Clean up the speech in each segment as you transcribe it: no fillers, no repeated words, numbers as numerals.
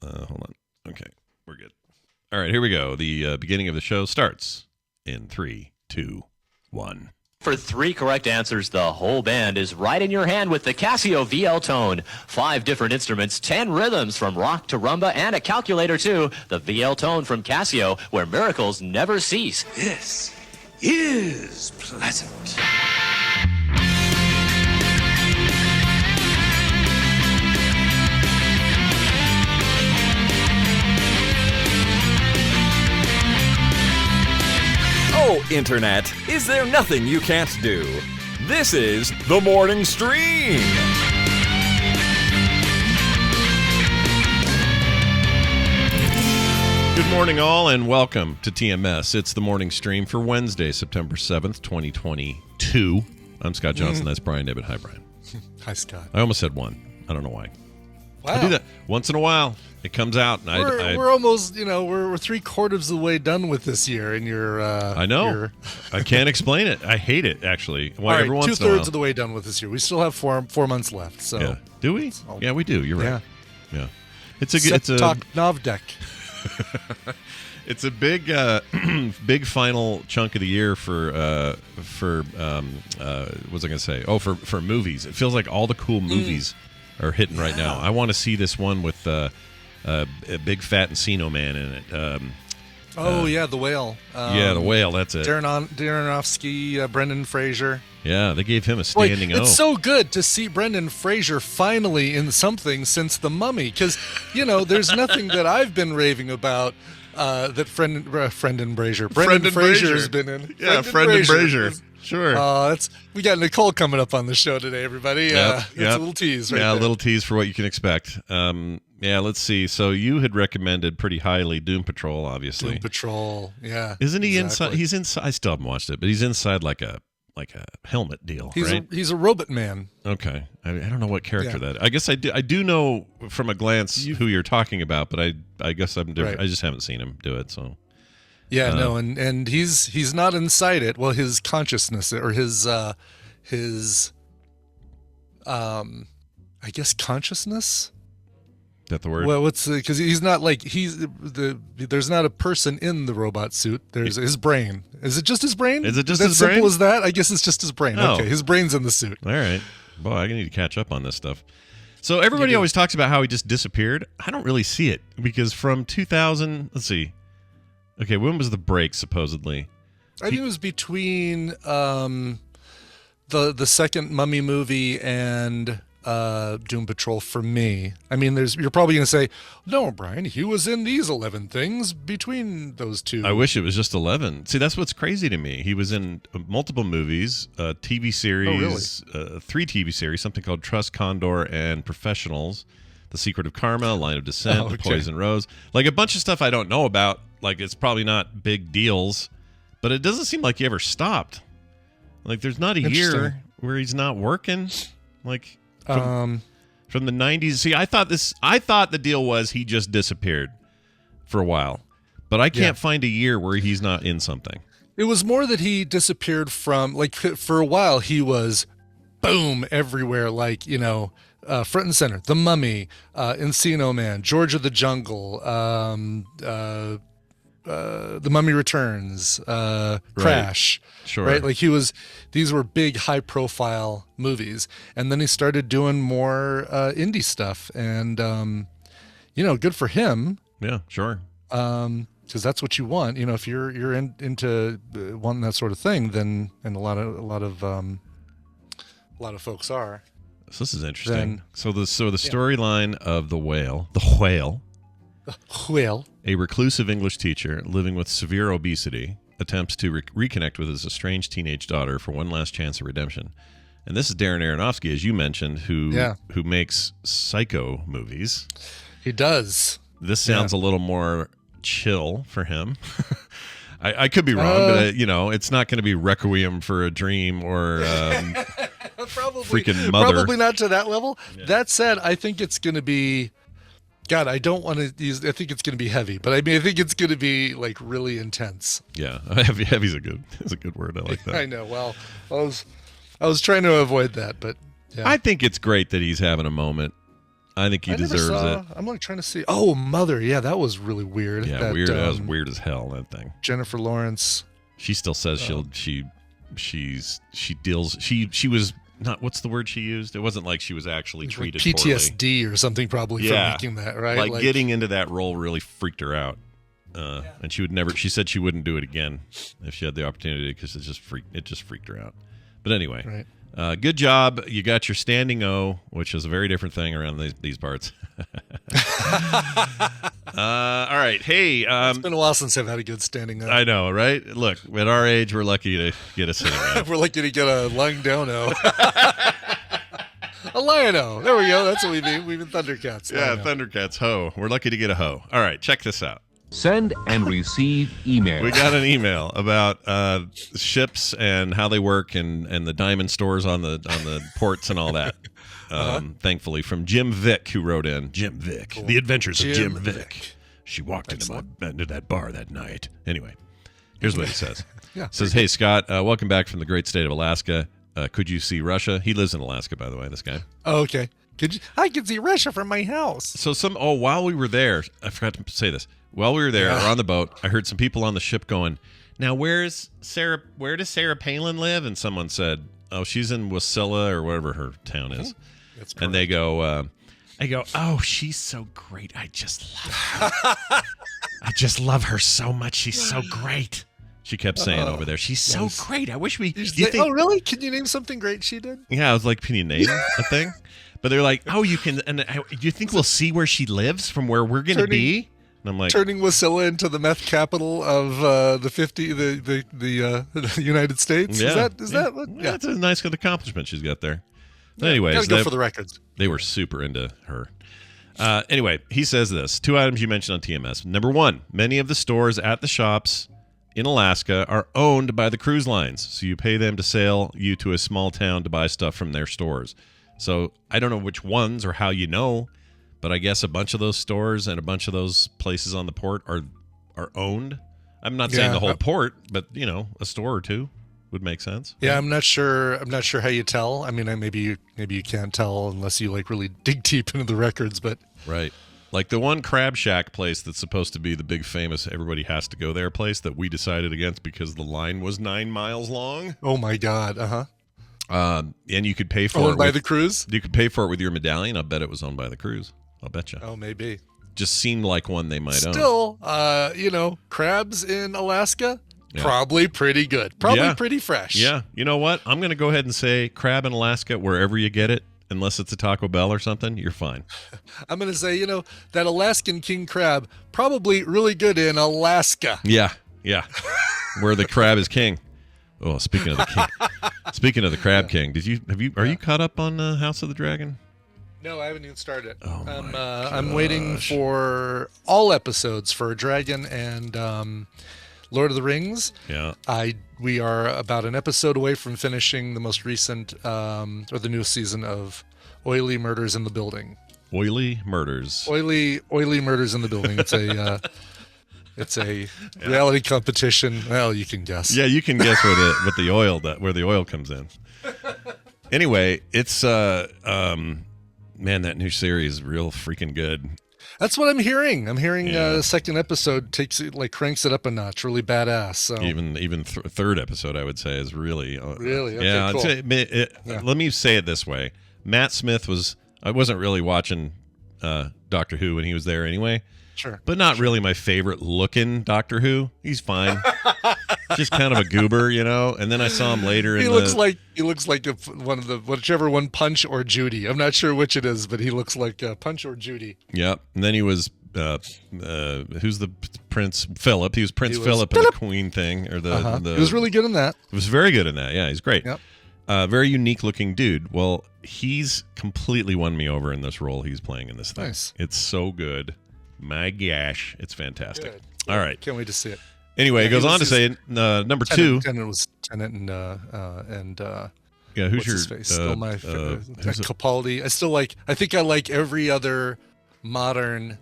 Hold on. Okay, we're good. All right, here we go. The beginning of the show starts in 3, 2, 1. For 3 correct answers, the whole band is right in your hand with the Casio VL Tone. 5 different instruments, 10 rhythms from rock to rumba, and a calculator too. The VL Tone from Casio, where miracles never cease. This is pleasant. Oh, Internet, is there nothing you can't do? This is The Morning Stream. Good morning, all, and welcome to TMS. It's The Morning Stream for Wednesday, September 7th, 2022. I'm Scott Johnson. That's Brian David. Hi, Brian. Hi, Scott. I almost said 1. I don't know why. Wow. I do that once in a while. It comes out, and we're almost, we're 3/4 of the way done with this year, and you're. I know. I can't explain it. I hate it, actually. All right, 2/3 of the way done with this year. We still have four months left. So. Yeah. Do we? Yeah, we do. You're right. Yeah. It's a talk Novdek. It's a big, big final chunk of the year for what was I going to say? Oh, for movies. It feels like all the cool movies are hitting right now. I want to see this one with a big fat Encino Man in it. The Whale. The Whale. That's it. Darren Aronofsky, Brendan Fraser. Yeah, they gave him a standing O. It's so good to see Brendan Fraser finally in something since The Mummy, because there's nothing that I've been raving about that Frienden Brasier. Brendan Fraser's been in. Yeah, Frienden Brasier. Sure. We got Nicole coming up on the show today, everybody. That's a little tease, right? Yeah, a little tease for what you can expect. Let's see. So you had recommended pretty highly Doom Patrol, obviously. Doom Patrol, yeah. Isn't he inside? He's inside. I still haven't watched it, but he's inside like a helmet deal, right? He's a robot man. Okay. I don't know what character that. I guess I do know from a glance who you're talking about, but I guess I'm different. Right. I just haven't seen him do it, so. Yeah, and he's not inside it. Well, his consciousness or his I guess consciousness. Is that the word? Well, because he's not like there's not a person in the robot suit. There's his brain. Is it just his brain? Is it just his brain? As simple as that? I guess it's just his brain. Oh. Okay, his brain's in the suit. All right. Boy, I need to catch up on this stuff. So everybody always talks about how he just disappeared. I don't really see it because from 2000, let's see. Okay, when was the break, supposedly? I think it was between the second Mummy movie and Doom Patrol for me. I mean, you're probably going to say, no, Brian, he was in these 11 things between those two. I wish it was just 11. See, that's what's crazy to me. He was in multiple movies, TV series, 3 TV series, something called Trust Condor and Professionals, The Secret of Karma, Line of Descent, The Poison Rose. Like a bunch of stuff I don't know about. Like, it's probably not big deals, but it doesn't seem like he ever stopped. Like, there's not a year where he's not working. Like, from the 90s. See, I thought the deal was he just disappeared for a while, but I can't find a year where he's not in something. It was more that he disappeared from, like, for a while he was, boom, everywhere, like, front and center. The Mummy, Encino Man, George of the Jungle, The Mummy Returns, Crash, sure, right? Like these were big, high-profile movies, and then he started doing more indie stuff, and good for him. Yeah, sure. Because that's what you want, if you're into wanting that sort of thing, then and a lot of folks are. So this is interesting. So the storyline of the whale. A reclusive English teacher living with severe obesity attempts to reconnect with his estranged teenage daughter for one last chance of redemption. And this is Darren Aronofsky, as you mentioned, who makes psycho movies. He does. This sounds a little more chill for him. I could be wrong, but it's not going to be Requiem for a Dream or freaking Mother. Probably not to that level. Yeah. That said, I think it's going to be. God, I don't want to use. I think it's going to be heavy, but I think it's going to be like really intense. Yeah, heavy's a good word. I like that. I know. Well, I was trying to avoid that, but yeah. I think it's great that he's having a moment. I think he deserves it. I'm like trying to see. Oh, Mother. Yeah, that was really weird. Yeah, weird. That was weird as hell. That thing. Jennifer Lawrence. She still says she was not. What's the word she used? It wasn't like she was actually treated like PTSD poorly. or something probably for making that, right? Like getting into that role really freaked her out. And she would never. She said she wouldn't do it again if she had the opportunity because it just freaked her out. But anyway, good job. You got your standing O, which is a very different thing around these parts. All right, hey. It's been a while since I've had a good standing O. I know, right? Look, at our age, we're lucky to get a sitting O. We're lucky to get a lying down O. A lion O. There we go. That's what we mean. We've been Thundercats. Yeah, Thundercats. Ho. We're lucky to get a ho. All right, check this out. Send and receive email. We got an email about ships and how they work and the diamond stores on the ports and all that. Thankfully, from Jim Vick, who wrote in. Jim Vick. Cool. The Adventures of Jim Vick. She walked into that bar that night. Anyway, here's what he says. It says, hey, Scott, welcome back from the great state of Alaska. Could you see Russia? He lives in Alaska, by the way, this guy. Oh, okay. I could see Russia from my house. So while we were there, I forgot to say this. While we were there on the boat, I heard some people on the ship going, now where does Sarah Palin live? And someone said, oh, she's in Wasilla or whatever her town is. That's correct. And they go, I go, oh, she's so great. I just love her. I just love her so much. She's so great. She kept saying over there, she's so great. I wish we... Oh, really? Can you name something great she did? Yeah, I was like, can you name a thing? But they're like, oh, you can... And you think we'll see where she lives from where we're going to be? And I'm like... Turning Wasilla into the meth capital of the United States? Yeah. Is that what? Yeah, that's a nice good accomplishment she's got there. But anyways... Gotta go for the records. They were super into her. Anyway, he says this. 2 items you mentioned on TMS. Number 1, many of the stores at the shops in Alaska are owned by the cruise lines, so you pay them to sail you to a small town to buy stuff from their stores. So I don't know which ones or how you know, but I guess a bunch of those stores and a bunch of those places on the port are owned. I'm not saying the whole port, but a store or two would make sense. Yeah, I'm not sure how you tell. I mean, maybe you can't tell unless you like really dig deep into the records, but right. Like the one Crab Shack place that's supposed to be the big famous everybody has to go there place that we decided against because the line was 9 miles long. Oh my God. And you could pay for it owned by the cruise? You could pay for it with your medallion. I bet it was owned by the cruise. I'll bet you. Oh, maybe. Just seemed like one they might own. Still, crabs in Alaska, probably pretty good. Probably pretty fresh. Yeah. You know what? I'm going to go ahead and say crab in Alaska, wherever you get it, unless it's a Taco Bell or something, you're fine. I'm going to say, that Alaskan king crab, probably really good in Alaska. Yeah. Where the crab is king. Oh, speaking of the king. Speaking of the crab king, are you caught up on House of the Dragon? No, I haven't even started. Oh I'm waiting for all episodes for Dragon and Lord of the Rings. Yeah. We are about an episode away from finishing the most recent or the newest season of Oily Murders in the Building. Oily Murders. Oily Murders in the Building. It's a reality competition. Well, you can guess. Yeah, you can guess where the oil comes in. Anyway, it's man, that new series is real freaking good. That's what I'm hearing. I'm hearing the second episode cranks it up a notch, really badass. So. Even third episode, I would say, is really really okay, cool. Let me say it this way: Matt Smith I wasn't really watching Doctor Who when he was there anyway. Sure, but not really my favorite looking Doctor Who. He's fine, just kind of a goober, And then I saw him later. He looks like one of the whichever one, Punch or Judy. I'm not sure which it is, but he looks like Punch or Judy. Yep. And then he was who's the Prince Philip? He was Prince Philip in the Queen thing, or the. He was really good in that. He was very good in that. Yeah, he's great. Yep. Very unique looking dude. Well, he's completely won me over in this role he's playing in this thing. Nice. It's so good. My gosh, it's fantastic. Good. All right. Can't wait to see it. Anyway, it goes on to say number 2. Tennant was Tennant and who's your face? Still my favorite. Capaldi. I think I like every other modern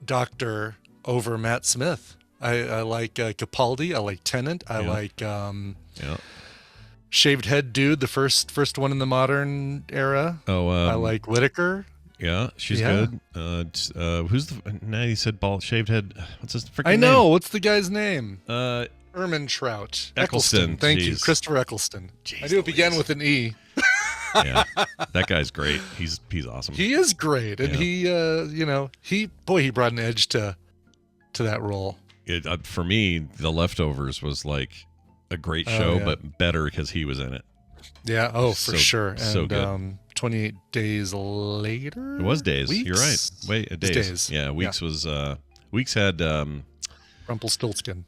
Doctor over Matt Smith. I like Capaldi. I like Tennant. I like shaved head dude, the first one in the modern era. Oh, I like Whittaker. Yeah, she's good. Who's the? Now you said bald, shaved head. What's his freaking name? I know. What's the guy's name? Trout. Eccleston. Thank you, Jeez. Christopher Eccleston. Jeez I knew it began Louise. with an E. Yeah, that guy's great. He's awesome. He is great, and he brought an edge to that role. For me, The Leftovers was like a great show, but better because he was in it. Yeah. For sure. And so good. 28 Days Later. It was Days. Weeks? You're right. Wait, Days. Yeah, Weeks was. Weeks had. Rumpelstiltskin.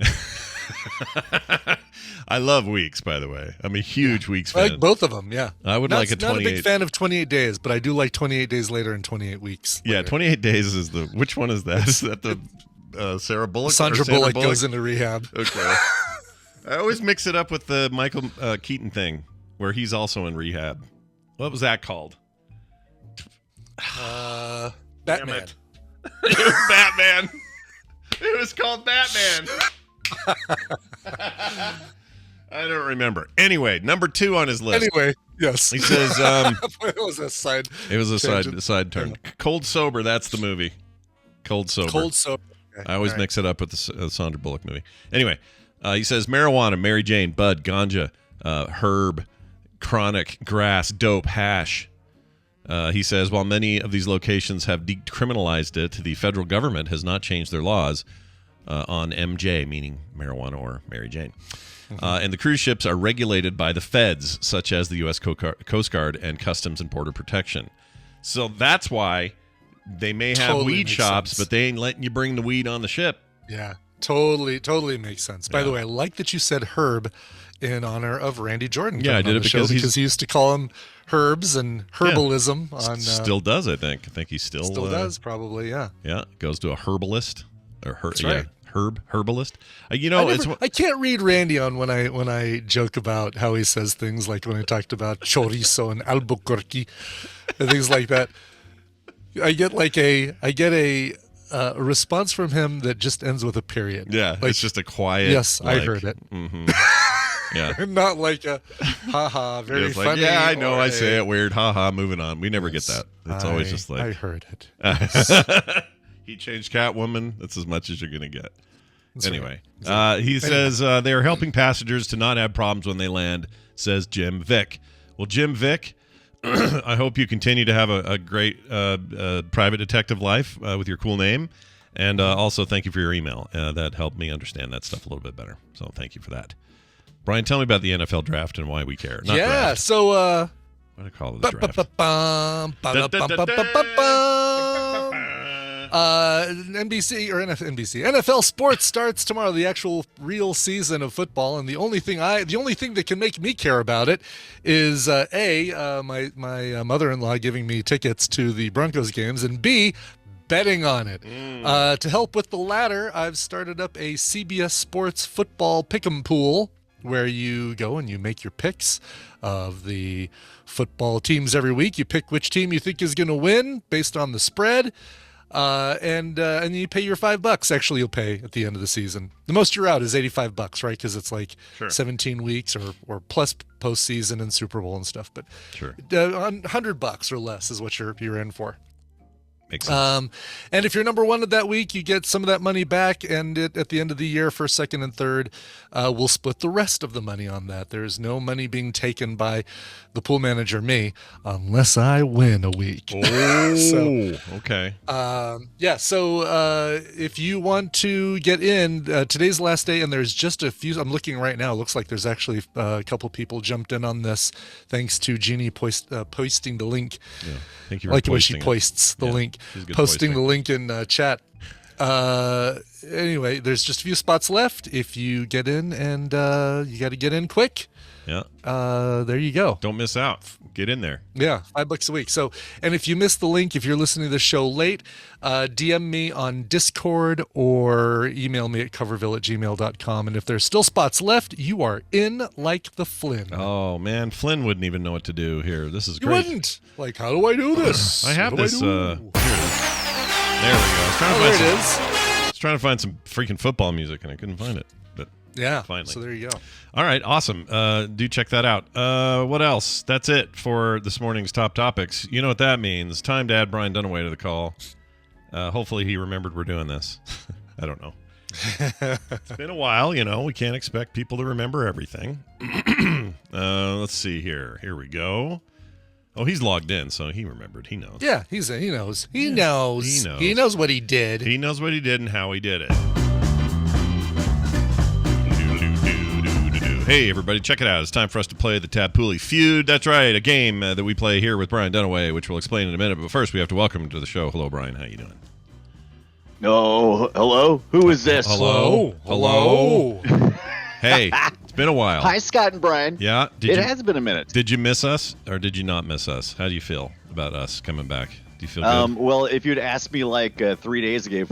I love Weeks, by the way. I'm a huge Weeks I fan. like both of them. Yeah. I would like a 28. Not a big fan of 28 Days, but I do like 28 Days Later and 28 Weeks. Yeah, later. 28 Days is the. Which one is that? Is that the Sarah Bullock? Sandra Bullock goes into rehab. Okay. I always mix it up with the Michael Keaton thing, where he's also in rehab. What was that called? Batman. It was Batman. It was called Batman. I don't remember. Anyway, number 2 on his list. Anyway, yes. He says it was a side. it was a tangent. side turn. Yeah. Cold Sober, that's the movie. Cold Sober. Cold Sober. Okay. I always mix it up with the Sandra Bullock movie. Anyway, he says marijuana, Mary Jane, bud, ganja, herb, chronic, grass, dope, hash. He says, while many of these locations have decriminalized it, the federal government has not changed their laws on MJ, meaning marijuana or Mary Jane. And the cruise ships are regulated by the feds, such as the U.S. Coast Guard and Customs and Border Protection. So that's why they may have Totally weed makes shops, sense. but they ain't letting you bring the weed on the ship. Yeah, totally makes sense. By the way, I like that you said herb in honor of Randy Jordan. Yeah, I did it because he used to call him herbs and herbalism. On still does, I think. I think he still does, probably. Yeah. Yeah, goes to a herbalist or That's right. herbalist. I can't read Randy on when I joke about how he says things, like when I talked about chorizo and Albuquerque and things like that. I get a response from him that just ends with a period. Yeah, like, it's just a quiet. Yes, I heard it. Mm-hmm. Yeah, not like a haha, very it's like, funny. yeah, I know, I or say it weird, haha. Moving on. We never get that. It's always just like I heard it. he changed Catwoman. That's as much as you're gonna get. That's anyway, right. he says they are helping passengers to not have problems when they land. Says Jim Vick. Well, Jim Vick, I hope you continue to have a great private detective life with your cool name, and also thank you for your email. That helped me understand that stuff a little bit better. So thank you for that. Brian, tell me about the NFL draft and why we care. Not draft. So what do I call it? The draft. NFL sports starts tomorrow, the actual real season of football, and the only thing that can make me care about it is my mother-in-law giving me tickets to the Broncos games, and B, betting on it. To help with the latter, I've started up a CBS Sports football pick'em pool, where you go and you make your picks of the football teams every week. You pick which team you think is going to win based on the spread, and you pay your $5. Actually, you'll pay at the end of the season. The most you're out is $85, right? Because it's like 17 weeks or plus postseason and Super Bowl and stuff. But $100 or less is what you're in for. Makes sense. And if you're number one of that week, you get some of that money back, and at the end of the year, first, second, and third, we'll split the rest of the money on that. There's no money being taken by the pool manager, me, unless I win a week. Oh, okay. So if you want to get in, today's the last day, and there's just a few. I'm looking right now. It looks like there's actually a couple people jumped in on this, thanks to Jeannie posting the link. Yeah. Thank you. I like when she posts the link. Posting the link in chat. Anyway, there's just a few spots left. If you get in, and you got to get in quick. Yeah. There you go. Don't miss out. Get in there. Yeah, $5 a week. So, and if you missed the link, if you're listening to the show late, DM me on Discord or email me at coverville@gmail.com. And if there's still spots left, you are in like the Flynn. Oh, man. Flynn wouldn't even know what to do here. This is You great. wouldn't. Like, how do I do this? I have this. There we go. I was there it is. trying to find some freaking football music, and I couldn't find it. But Yeah. Finally. So there you go. All right, awesome. Do check that out. What else? That's it for this morning's top topics. You know what that means. Time to add Brian Dunaway to the call. Hopefully he remembered we're doing this. I don't know. It's been a while, we can't expect people to remember everything. Let's see here. Here we go. Oh, he's logged in, so he remembered. He knows. Yeah, he knows. He knows. He knows what he did. He knows what he did and how he did it. Hey, everybody, check it out. It's time for us to play the Tappoolie Feud. That's right, a game that we play here with Brian Dunaway, which we'll explain in a minute. But first, we have to welcome him to the show. Hello, Brian. How you doing? Oh, hello? Who is this? Hello? Hey, it's been a while. Hi, Scott and Brian. Yeah? It has been a minute. Did you miss us, or did you not miss us? How do you feel about us coming back? Do you feel good? Well, if you'd asked me like 3 days ago,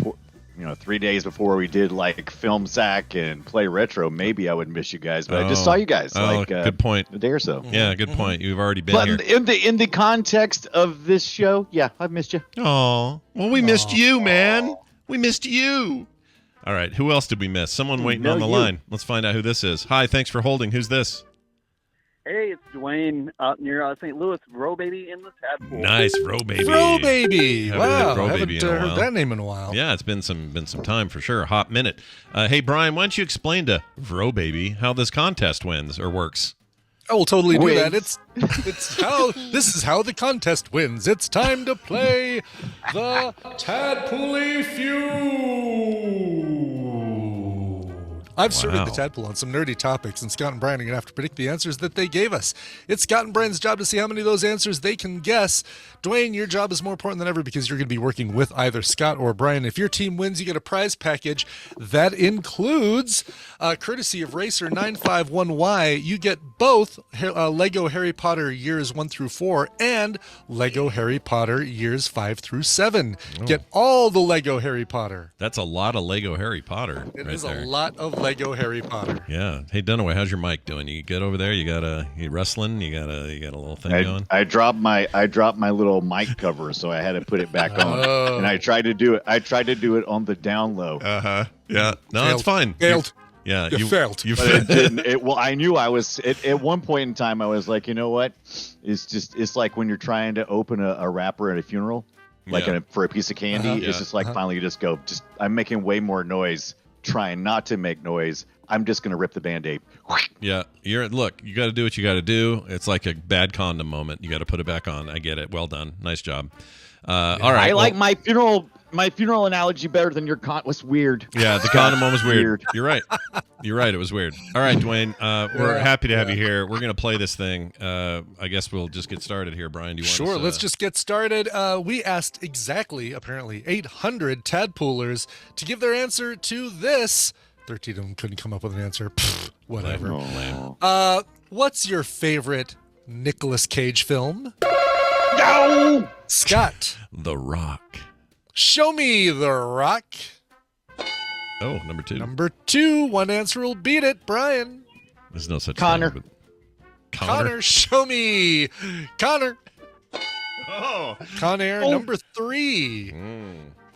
3 days before we did like Film Sack and Play Retro, maybe I would miss you guys. But I just saw you guys good point. a day or so. Yeah, good point. You've already been But here. in the context of this show, yeah, I've missed you. Oh, well, we missed you, man. We missed you. All right, who else did we miss? Someone waiting on the line. Let's find out who this is. Hi, thanks for holding. Who's this? Hey, it's Dwayne out near St. Louis. Row Baby in the Tadpole. Nice, Row Baby. Row Baby. Wow, Row I Baby haven't in a heard while. that name in a while. Yeah, it's been some time for sure. A hot minute. Hey, Brian, why don't you explain to Row Baby how this contest wins or works? I will totally do that. Wins. This is how the contest wins. It's time to play the Tappoolie Feud. I've surveyed the tadpole on some nerdy topics, and Scott and Brian are going to have to predict the answers that they gave us. It's Scott and Brian's job to see how many of those answers they can guess. Dwayne, your job is more important than ever because you're going to be working with either Scott or Brian. If your team wins, you get a prize package that includes, courtesy of Racer 951Y, you get both Lego Harry Potter years 1 through 4 and Lego Harry Potter years 5 through 7. Get all the Lego Harry Potter. That's a lot of Lego Harry Potter. It right is there. a lot of Lego Harry Potter. Yeah. Hey, Dunaway, how's your mic doing? You good over there? You wrestling? You got a little thing going? I dropped my little mic cover, so I had to put it back on. And I tried to do it. On the down low. Yeah. No, Failed. it's fine. Failed. Yeah, You failed. You But failed. it didn't. Well, I knew I was at one point in time. I was like, you know what? It's like when you're trying to open a wrapper at a funeral, like Yeah. for a piece of candy. It's just like finally you just go. I'm making way more noise, trying not to make noise. I'm just gonna rip the Band-Aid. Yeah, look, you got to do what you got to do. It's like a bad condom moment. You got to put it back on. I get it. Well done. Nice job. All right. I like my funeral analogy better than your was weird. Yeah, the condom moment was weird. Weird. You're right. You're right. It was weird. All right, Dwayne. We're happy to have you here. We're gonna play this thing. I guess we'll just get started here. Brian, do you want? Sure, let's just get started. We asked exactly, apparently, 800 tadpoolers to give their answer to this. 13 of them couldn't come up with an answer. Pfft, whatever. Lame. What's your favorite Nicolas Cage film? No! Scott, The Rock. show me The Rock. Oh, number 2. Number 2, one answer will beat it. Brian. There's no such Connor. thing. But Connor, show me. Connor. Oh. Con Air, number 3.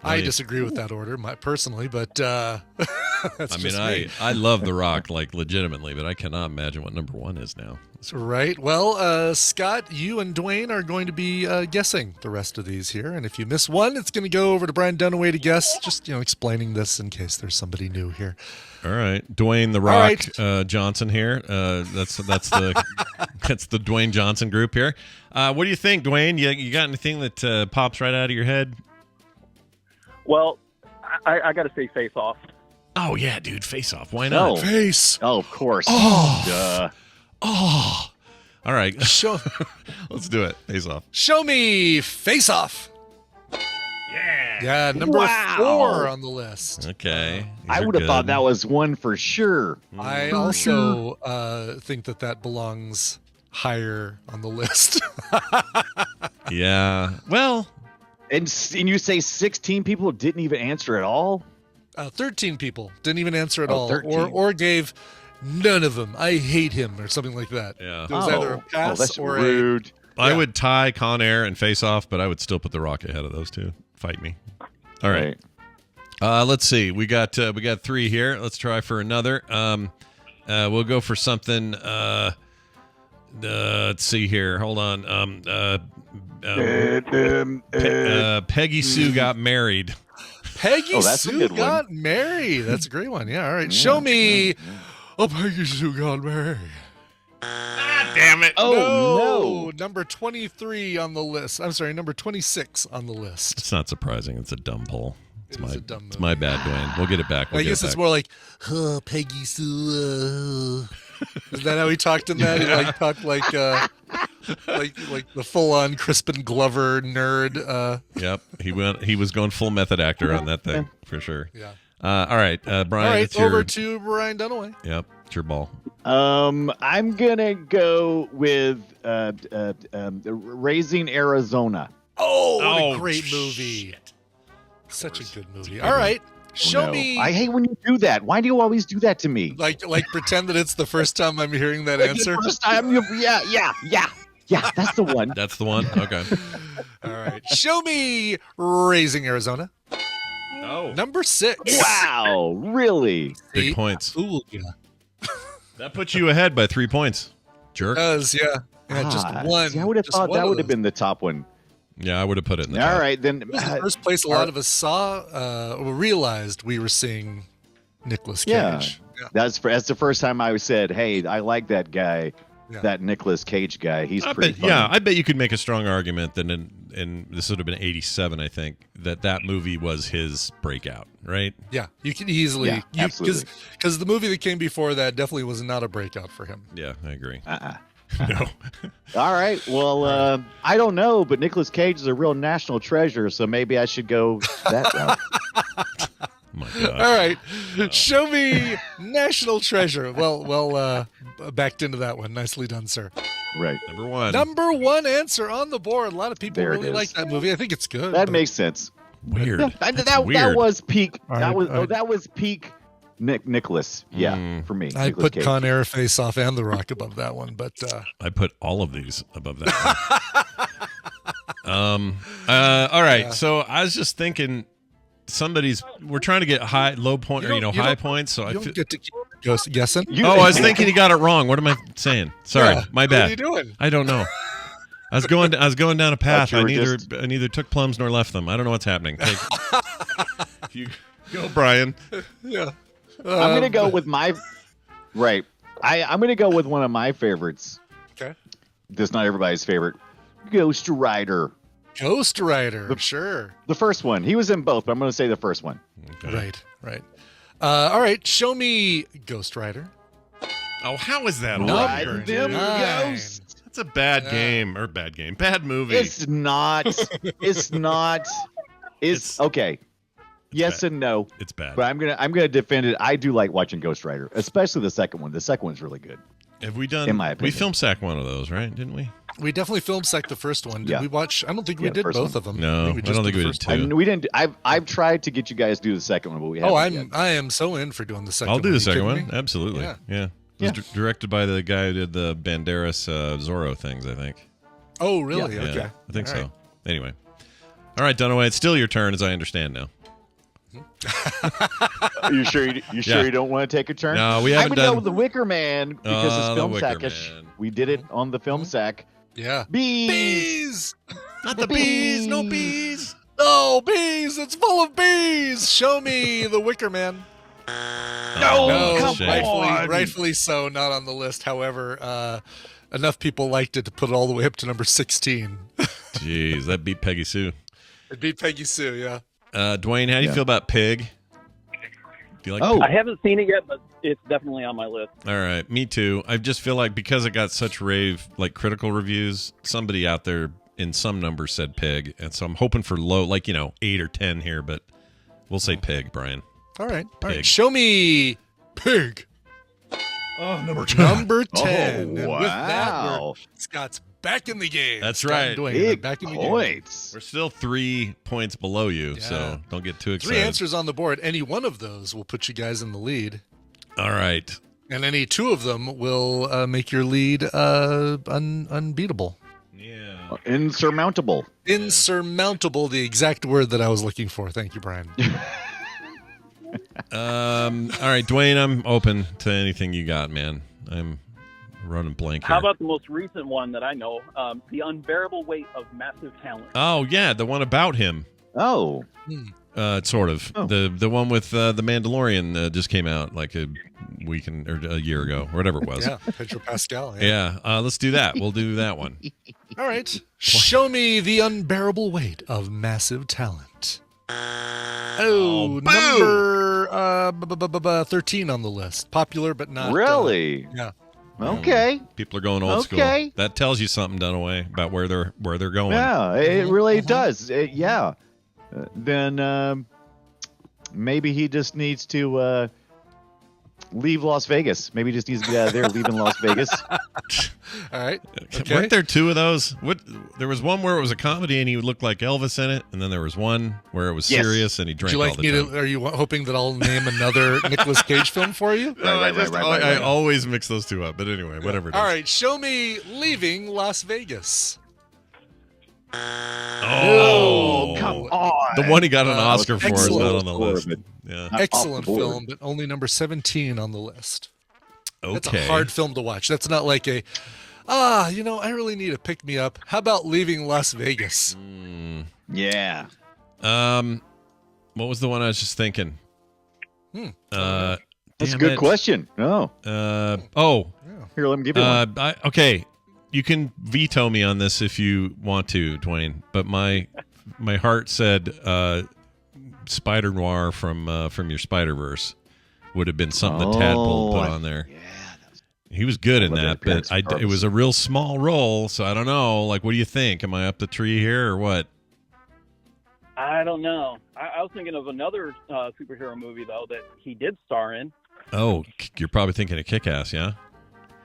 I Nice. disagree with that order, personally, but that's I mean, just me. I love The Rock, like legitimately, but I cannot imagine what number 1 is now. Right. Well, Scott, you and Dwayne are going to be guessing the rest of these here, and if you miss one, it's going to go over to Brian Dunaway to guess. Just explaining this in case there's somebody new here. All right, Dwayne The Rock Johnson here. That's the that's the Dwayne Johnson group here. What do you think, Dwayne? You got anything that pops right out of your head? Well, I got to say Face Off. Oh yeah, dude, Face Off. Why not? Oh. Face. Oh, of course. Oh. Duh. Oh, all right. Show Let's do it. Face Off. me Face Off. Yeah, number 4 on the list. Okay. I would have thought that was one for sure. I also think that belongs higher on the list. Yeah. Well. And you say 16 people didn't even answer at all? 13 people didn't even answer at all, 13. or gave none of them. I hate him, or something like that. Yeah. It was either a pass that's or rude. I would tie Con Air and Face Off, but I would still put The Rock ahead of those two. Fight me. All right. Let's see. We got 3 here. Let's try for another. We'll go for something. Let's see here. Hold on. Peggy Sue got married. Peggy Sue got married. That's a great one. Yeah. All right. Show me. Oh, Peggy Sue got married. Ah, damn it. Oh, no. Number 23 on the list. I'm sorry, number 26 on the list. It's not surprising. It's a dumb poll. It's It's my bad, Dwayne. We'll get it back. I guess it's more like, oh, Peggy Sue. Is that how he talked in that? He talked like the full-on Crispin Glover nerd. Yep. He was going full method actor on that thing for sure. Yeah. All right, Brian. All right, over to Brian Dunaway. Yep. It's your ball. I'm gonna go with Raising Arizona. Oh, what a great movie! Such a good movie. All right, show me. I hate when you do that. Why do you always do that to me? Like pretend that it's the first time I'm hearing that answer. The first time, yeah. That's the one. That's the one. Okay. All right, show me Raising Arizona. Oh, number 6. Wow, really? Big points. Ooh, yeah. That puts you ahead by 3 points. Jerk. It does, yeah. Just one. See, I would have thought that would have been the top one. Yeah, I would have put it in the top. All right, then. It was the first place a lot of us saw, realized we were seeing Nicolas Cage. Yeah. That's the first time I said, hey, I like that guy, that Nicolas Cage guy. He's pretty funny. Yeah, I bet you could make a strong argument that in this would have been 87, I think, that movie was his breakout, right? Yeah, you can easily. Absolutely. Because the movie that came before that definitely was not a breakout for him. Yeah, I agree. No. All right. Well, I don't know, but Nicolas Cage is a real national treasure, so maybe I should go that route. My God. All right. Show me National Treasure. Well, backed into that one. Nicely done, sir. Right. Number one answer on the board. A lot of people really like that movie. I think it's good. That makes sense. Weird. That was peak. That was peak Nicholas. Yeah, for me. I put Con Air, Face Off, and The Rock above that one, but I put all of these above that one. All right. So I was just thinking we're trying to get low point or high points. So I get to keep guessing. I was thinking he got it wrong. What am I saying? Sorry, my bad. What are you doing? I don't know. I was going down a path. I neither took plums nor left them. I don't know what's happening. You go, Brian. Yeah. I'm gonna go with my I'm gonna go with one of my favorites. Okay. That's not everybody's favorite. Ghost Rider. Ghost Rider. Sure. The first one. He was in both, but I'm gonna say the first one. Okay. Right. All right. Show me Ghost Rider. Oh, how is that? Ride them ghosts. That's a bad game or bad movie. It's not. It's okay. Yes and no. It's bad. But I'm gonna defend it. I do like watching Ghost Rider, especially the second one. The second one's really good. Have we done? In my opinion, we film sack one of those, right? Didn't we? We definitely film sack the first one. Did we watch? I don't think we did both of them. No, I don't think we did two. We didn't. I've tried to get you guys to do the second one, but we haven't. I am so in for doing the second. I'll do one. the second one. Absolutely. Yeah. It was directed by the guy who did the Banderas Zorro things, I think. Oh, really? Yeah, Okay. I think so. Anyway. All right, Dunaway, it's still your turn, as I understand now. Are you sure you don't want to take a turn? No, we haven't done. I would go with the Wicker Man because it's film sackish. Man. We did it on the film sack. Yeah. Bees. Not the bees. No bees. No bees. It's full of bees. Show me the Wicker Man. No, rightfully so, not on the list. However, enough people liked it to put it all the way up to number 16. Jeez, that beat Peggy Sue. It beat Peggy Sue, yeah. Dwayne, how do you feel about Pig? Do you like? I haven't seen it yet, but it's definitely on my list. All right, me too. I just feel like because it got such critical reviews, somebody out there in some numbers said Pig, and so I'm hoping for low, 8 or 10 here, but we'll say Pig, Brian. All right. Pig. Show me Pig. Oh, number 10. Number 10. Oh, wow. And with that, Scott's back in the game. That's Scott right. Dwayne, Big back in the points. We're still 3 points below you, so don't get too excited. 3 answers on the board. Any one of those will put you guys in the lead. All right. And any 2 of them will make your lead unbeatable. Yeah. Insurmountable. Insurmountable, the exact word that I was looking for. Thank you, Brian. All right, Dwayne, I'm open to anything you got, man. I'm running blank here. How about the most recent one that I know? The Unbearable Weight of Massive Talent. Oh, yeah, the one about him. Oh. Sort of. Oh. The one with the Mandalorian just came out like a weekend or a year ago, or whatever it was. Yeah, Pedro Pascal. Yeah, let's do that. We'll do that one. All right. Show me the unbearable weight of massive talent. Oh, number 13 on the list. Popular, but not Really? Yeah. Okay. People are going old school. That tells you something, Dunaway, about where they're going. Yeah, it really does. Yeah. Then maybe he just needs to leave Las Vegas. Maybe he just needs to get out of there, leaving Las Vegas. All right. Okay. Weren't there two of those? There was one where it was a comedy and he looked like Elvis in it, and then there was one where it was serious and he drank all the time. Are you hoping that I'll name another Nicolas Cage film for you? I always mix those two up. But anyway, whatever it is. All right. Show me Leaving Las Vegas. Oh, come on. The one he got an Oscar for is not on the Excellent. list. Yeah. Excellent film, but only number 17 on the list. Okay. That's a hard film to watch. That's not like I really need a pick-me-up. How about Leaving Las Vegas? Yeah. What was the one I was just thinking? That's a good question. No. Here, let me give you one. Okay. You can veto me on this if you want to, Dwayne, but my heart said Spider Noir from your Spider-Verse would have been something that Tadpole put on there. Yeah. He was good in that, but it was a real small role, so I don't know. Like, what do you think? Am I up the tree here or what? I don't know. I was thinking of another superhero movie, though, that he did star in. Oh, you're probably thinking of Kick-Ass, yeah?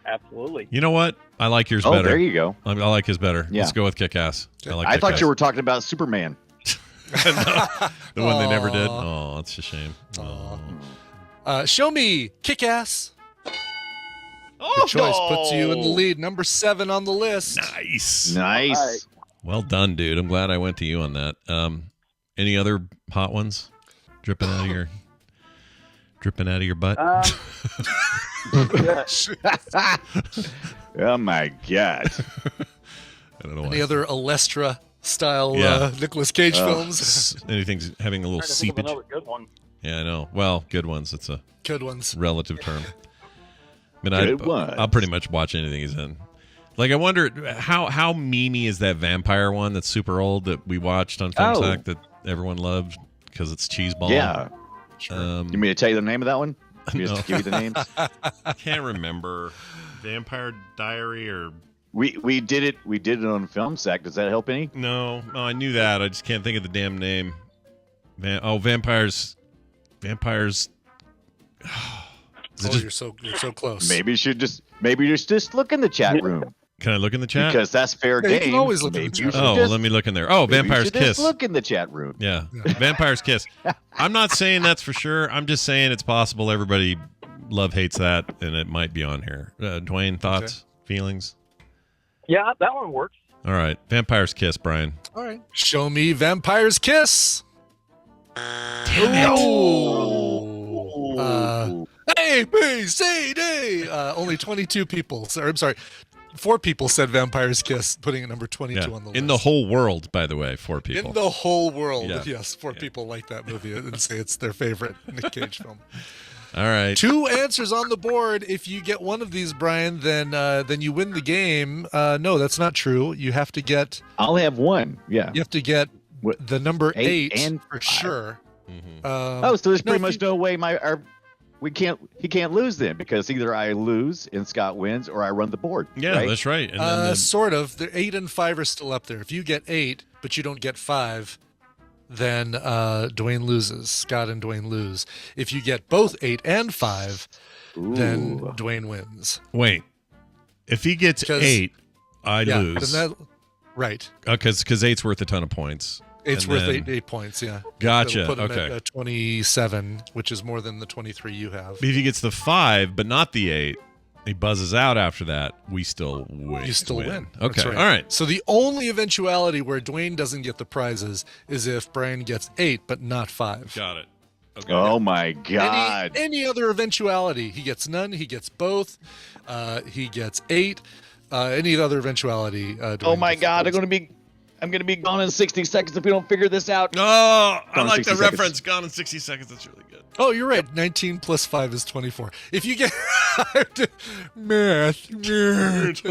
Absolutely. You know what? I like yours better. There you go. I like his better. Yeah. Let's go with Kick-Ass. I thought you were talking about Superman. The one they never did. Oh, that's a shame. Show me Kick-Ass. Oh, Good choice. Puts you in the lead. Number 7 on the list. Nice. Nice. Well done, dude. I'm glad I went to you on that. Any other hot ones dripping out of your butt? Oh my God. I don't know Any why. other Alestra style Nicolas Cage films? Anything's having a little seepage. Another good one. Yeah, I know. Well, good ones. It's a Good ones. relative term. I mean, I'll pretty much watch anything he's in. Like, I wonder how memey is that vampire one that's super old that we watched on FilmSack that everyone loved because it's cheeseball. Yeah. Sure. You want me to tell you the name of that one? You just give you the names. I can't remember. Vampire Diary or we did it. We did it on FilmSack. Does that help any? no, I knew that. I just can't think of the damn name. Vampires. You're so close. Maybe you should just look in the chat room. Can I look in the chat? Because that's fair Yeah, you game. can always look in the chat room. Well, let me look in there. Oh, maybe you Vampire's should just Kiss. Look in the chat room. Yeah. Vampire's Kiss. I'm not saying that's for sure. I'm just saying it's possible everybody hates that, and it might be on here. Dwayne, thoughts, feelings? Yeah, that one works. All right. Vampire's Kiss, Brian. All right. Show me Vampire's Kiss. A, B, C, D. Only 22 people. I'm sorry. 4 people said Vampire's Kiss, putting it number 22 on the list. In the whole world, by the way, 4 people. In the whole world, Yeah. yes. 4 people like that movie and say it's their favorite Nick Cage film. All right. 2 answers on the board. If you get one of these, Brian, then you win the game. No, that's not true. You have to get. I'll have one. Yeah. You have to get the number 8 and for 5. sure. So there's pretty much no way he can't lose then, because either I lose and Scott wins or I run the board. Yeah, right? that's right. And then Sort of. The 8 and 5 are still up there. If you get 8, but you don't get 5, then Dwayne loses. Scott and Dwayne lose. If you get both 8 and 5, then Dwayne wins. wait. If he gets 8, I lose. Right. Because 8's worth a ton of points. It's And worth then- 8 points, yeah. Gotcha. It'll put him Okay. at 27, which is more than the 23 you have. If he gets the 5, but not the 8, he buzzes out after that, we still win. You still win. Okay. That's right. All right. So the only eventuality where Dwayne doesn't get the prizes is if Brian gets 8, but not 5. Got it. Okay. Oh my God. Any other eventuality, he gets none. He gets both. He gets 8. Any other eventuality. Oh my God. I'm gonna be gone in 60 seconds if we don't figure this out. Oh, I Gone in like 60 the seconds. reference. Gone in 60 seconds. That's really good. Oh, you're right. 19 plus 5 is 24. If you get math. Math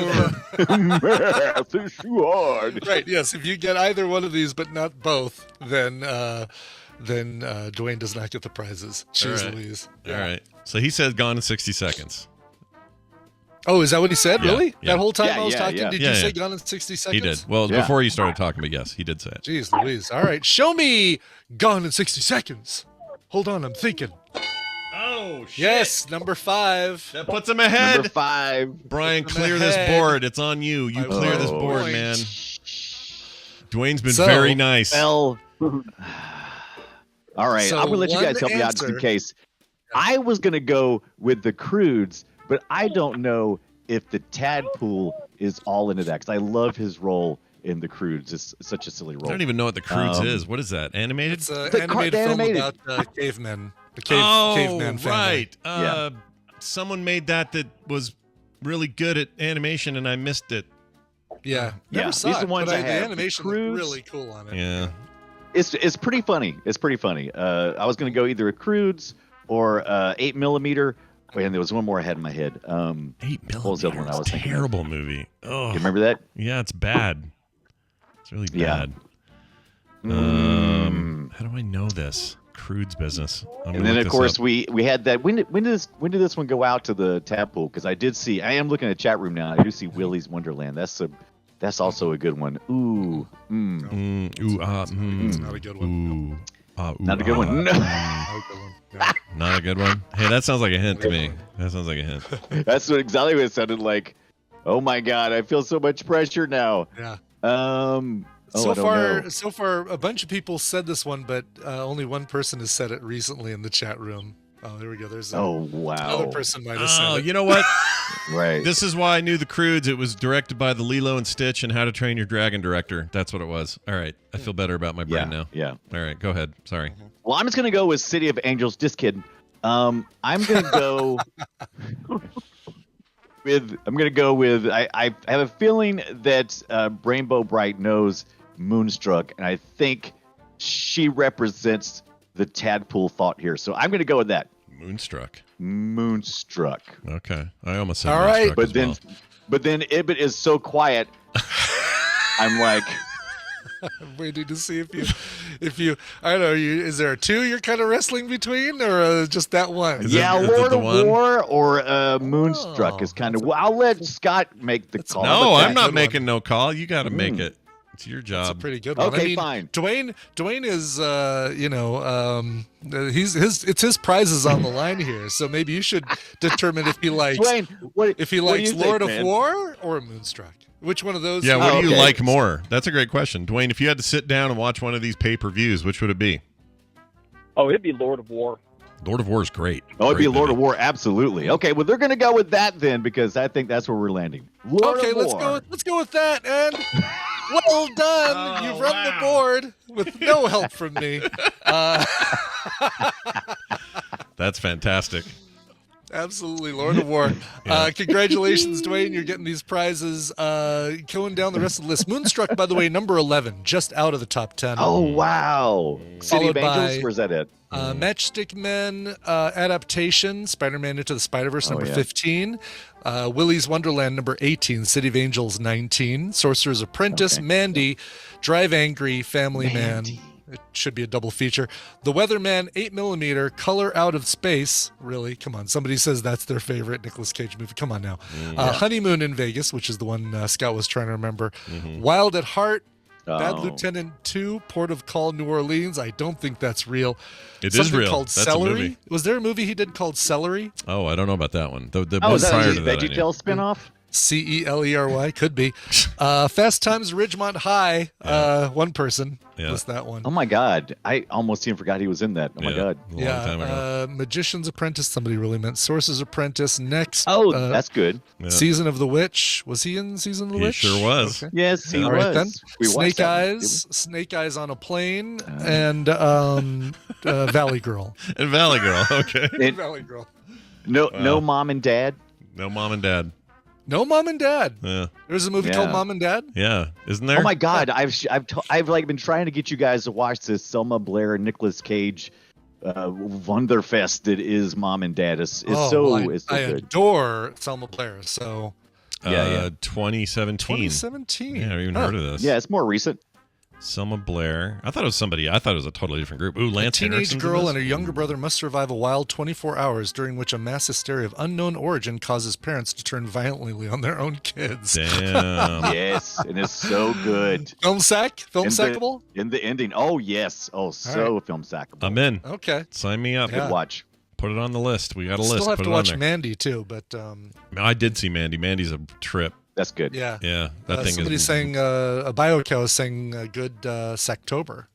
is too hard. Right. Yes. If you get either one of these, but not both, then Dwayne does not get the prizes. Jeez All right. Louise. All right. So he said gone in 60 seconds. Oh, is that what he said? Yeah, Really? yeah. That whole time Yeah, I was yeah, talking? yeah. Did Yeah, you say yeah. gone in 60 seconds? He did. Well, Yeah. before you started talking, but yes, he did say it. Jeez Louise. All right. Show me gone in 60 seconds. Hold on. I'm thinking. Oh, shit. Yes. Number 5. That puts him ahead. Number 5. Brian, Puts him clear this ahead. board. It's on you. You By clear one this board, point. man. Dwayne's been So, very nice. Well, all right. So I'm gonna let you one guys help me out just in answer- case. I was gonna go with the Crudes, but I don't know if the Tadpool is all into that because I love his role in the Crudes. It's such a silly I role. don't even know what the Crudes Um, is. What is that? Animated? It's an The animated film animated. about cavemen. The oh, caveman family. right. Someone made that was really good at animation, and I missed it. Yeah. Never Yeah, saw these are it, the ones but I the have. The animation looked Crudes. really cool on it. Yeah. It's pretty funny. It's pretty funny. I was gonna go either a Crudes or 8mm. And there was one more I had in my head. 8mm. What was the other one I was thinking of? Terrible movie. Oh, You remember that? yeah, it's bad. It's really Yeah. bad. How do I know this? Crude's business. I'm And gonna then look of this course up. we had that. When did this one go out to the Tadpool? Because I did see. I am looking at the chat room now. I do see Willy's Wonderland. That's also a good one. Ooh. It's not a good one. Not a good one. No. Not a good one. No. Not a good one. Hey, that sounds like a hint to me. That sounds like a hint. That's exactly what it sounded like. Oh my God, I feel so much pressure now. Yeah. I So don't know. far, a bunch of people said this one, but only one person has said it recently in the chat room. Oh, there we go. There's Oh another wow. person might have said Oh, it. you know what? Right. This is why I knew the Crudes. It was directed by the Lilo and Stitch and How to Train Your Dragon director. That's what it was. All right. I feel better about my brain now. Yeah. All right. Go ahead. Sorry. Well, I'm just gonna go with City of Angels. Just kidding. I'm gonna go with. I have a feeling that Rainbow Bright knows Moonstruck, and I think she represents the Tadpool thought here. So I'm gonna go with that. Moonstruck. Moonstruck. Okay. I almost said All right. Moonstruck But as then, well. but then Ibit is so quiet. I'm like, I'm waiting to see if you. I don't know. Is there a 2 you're kind of wrestling between, or just that one? Is it- yeah, is it Lord the of one? War or Moonstruck is kind of. Well, I'll let Scott make the call. No, but I'm that- not making no call. You got to make it. It's your It's a job. pretty good one. Okay, I mean, fine. Dwayne is, it's his prizes on the line here. So maybe you should determine if he likes Dwayne, what do likes you think, Lord of man? War or Moonstruck. Which one of those? Yeah, what Oh, do you okay. like more? That's a great question. Dwayne, if you had to sit down and watch one of these pay-per-views, which would it be? Oh, it'd be Lord of War. Lord of War is great. Oh, it'd be Great Lord of movie. War, absolutely. Okay, well, they're going to go with that then because I think that's where we're landing. Lord Okay, of let's War. go with that. And well done. Oh, You've run wow. the board with no help from me. That's fantastic. Absolutely, Lord of War. Congratulations, Dwayne. You're getting these prizes. Going down the rest of the list. Moonstruck, by the way, number 11, just out of the top 10. Oh, wow. City of Followed Angels, by- where's that at? Matchstick Men adaptation, Spider-Man Into the Spider-Verse, number yeah. 15. Willy's Wonderland, number 18. City of Angels, 19. Sorcerer's Apprentice, Okay. Mandy, Drive Angry, Family Man. It should be a double feature. The Weatherman, 8mm, Color Out of Space. Really? Come on. Somebody says that's their favorite Nicolas Cage movie. Come on now. Honeymoon in Vegas, which is the one Scott was trying to remember. Wild at Heart. Bad Oh. Lieutenant 2, Port of Call, New Orleans. I don't think that's real. It is Something real. called That's a Celery. movie. Was there a movie he did called Celery? Oh, I don't know about that one. The Oh, one is that prior a to that, I knew. VeggieTales spinoff? Celery could be. Fast Times Ridgemont High. One person was that one. Oh my God, I almost even forgot he was in that. Oh my God. A long time ago. Magician's Apprentice. Somebody really meant Sorcerer's Apprentice. Next. Oh, that's good. Yeah. Season of the Witch. Was he in Season of the He Witch? sure was. Okay. Yes, he All was. right, then. We watched Snake that one, Eyes. Snake Eyes on a Plane. And Valley Girl. And Valley Girl. Okay. Valley Girl. No mom and dad. No mom and dad. No Mom and Dad. Yeah. There's a movie called Mom and Dad. Yeah. Isn't there? Oh my God, I've like been trying to get you guys to watch this Selma Blair and Nicolas Cage Wonderfest that is Mom and Dad. It's so I good. adore Selma Blair. So 2017. 2017. Yeah, I've even heard of this. Yeah, it's more recent. Selma Blair. I thought it was somebody. I thought it was a totally different group. Ooh, A Lance teenage Henriksen's girl in and her this? younger brother must survive a wild 24 hours during which a mass hysteria of unknown origin causes parents to turn violently on their own kids. Damn. Yes, and it's so good. Film sackable? In the ending. Oh yes. Oh, so film sackable. I'm in. Okay. Sign me up. Yeah. Good watch. Put it on the list. We got a list. Still have Put to it on watch there. Mandy too, but I did see Mandy. Mandy's a trip. That's good. yeah. Yeah, that thing Somebody's is saying a BioCo is saying good Sacktober.